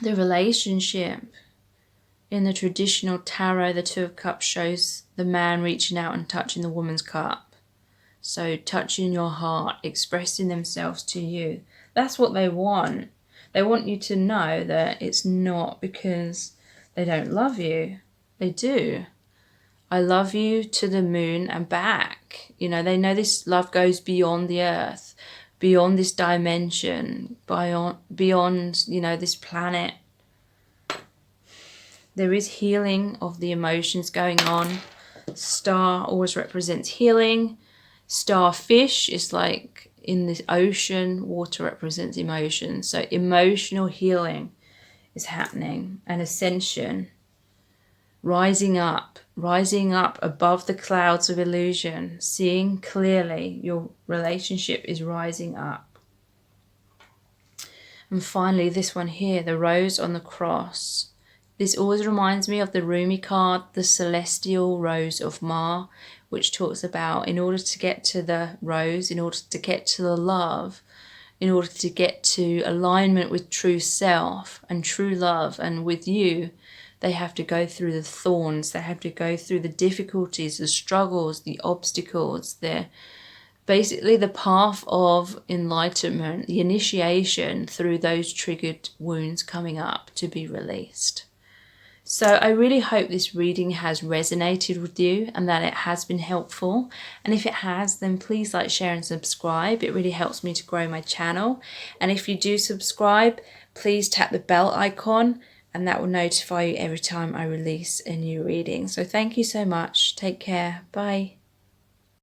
relationship. In the traditional tarot, the Two of Cups shows the man reaching out and touching the woman's cup. So touching your heart, expressing themselves to you. That's what they want. They want you to know that it's not because they don't love you. They do. I love you to the moon and back. You know, they know this love goes beyond the earth, beyond this dimension, beyond, you know, this planet. There is healing of the emotions going on. Star always represents healing. Starfish is like in the ocean. Water represents emotion. So emotional healing is happening. And ascension. Rising up above the clouds of illusion. Seeing clearly your relationship is rising up. And finally, this one here, the rose on the cross. This always reminds me of the Rumi card, the Celestial Rose of Ma, which talks about in order to get to the rose, in order to get to the love, in order to get to alignment with true self and true love and with you, they have to go through the thorns, they have to go through the difficulties, the struggles, the obstacles, basically the path of enlightenment, the initiation through those triggered wounds coming up to be released. So I really hope this reading has resonated with you and that it has been helpful. And if it has, then please like, share and subscribe. It really helps me to grow my channel. And if you do subscribe, please tap the bell icon and that will notify you every time I release a new reading. So thank you so much. Take care. Bye.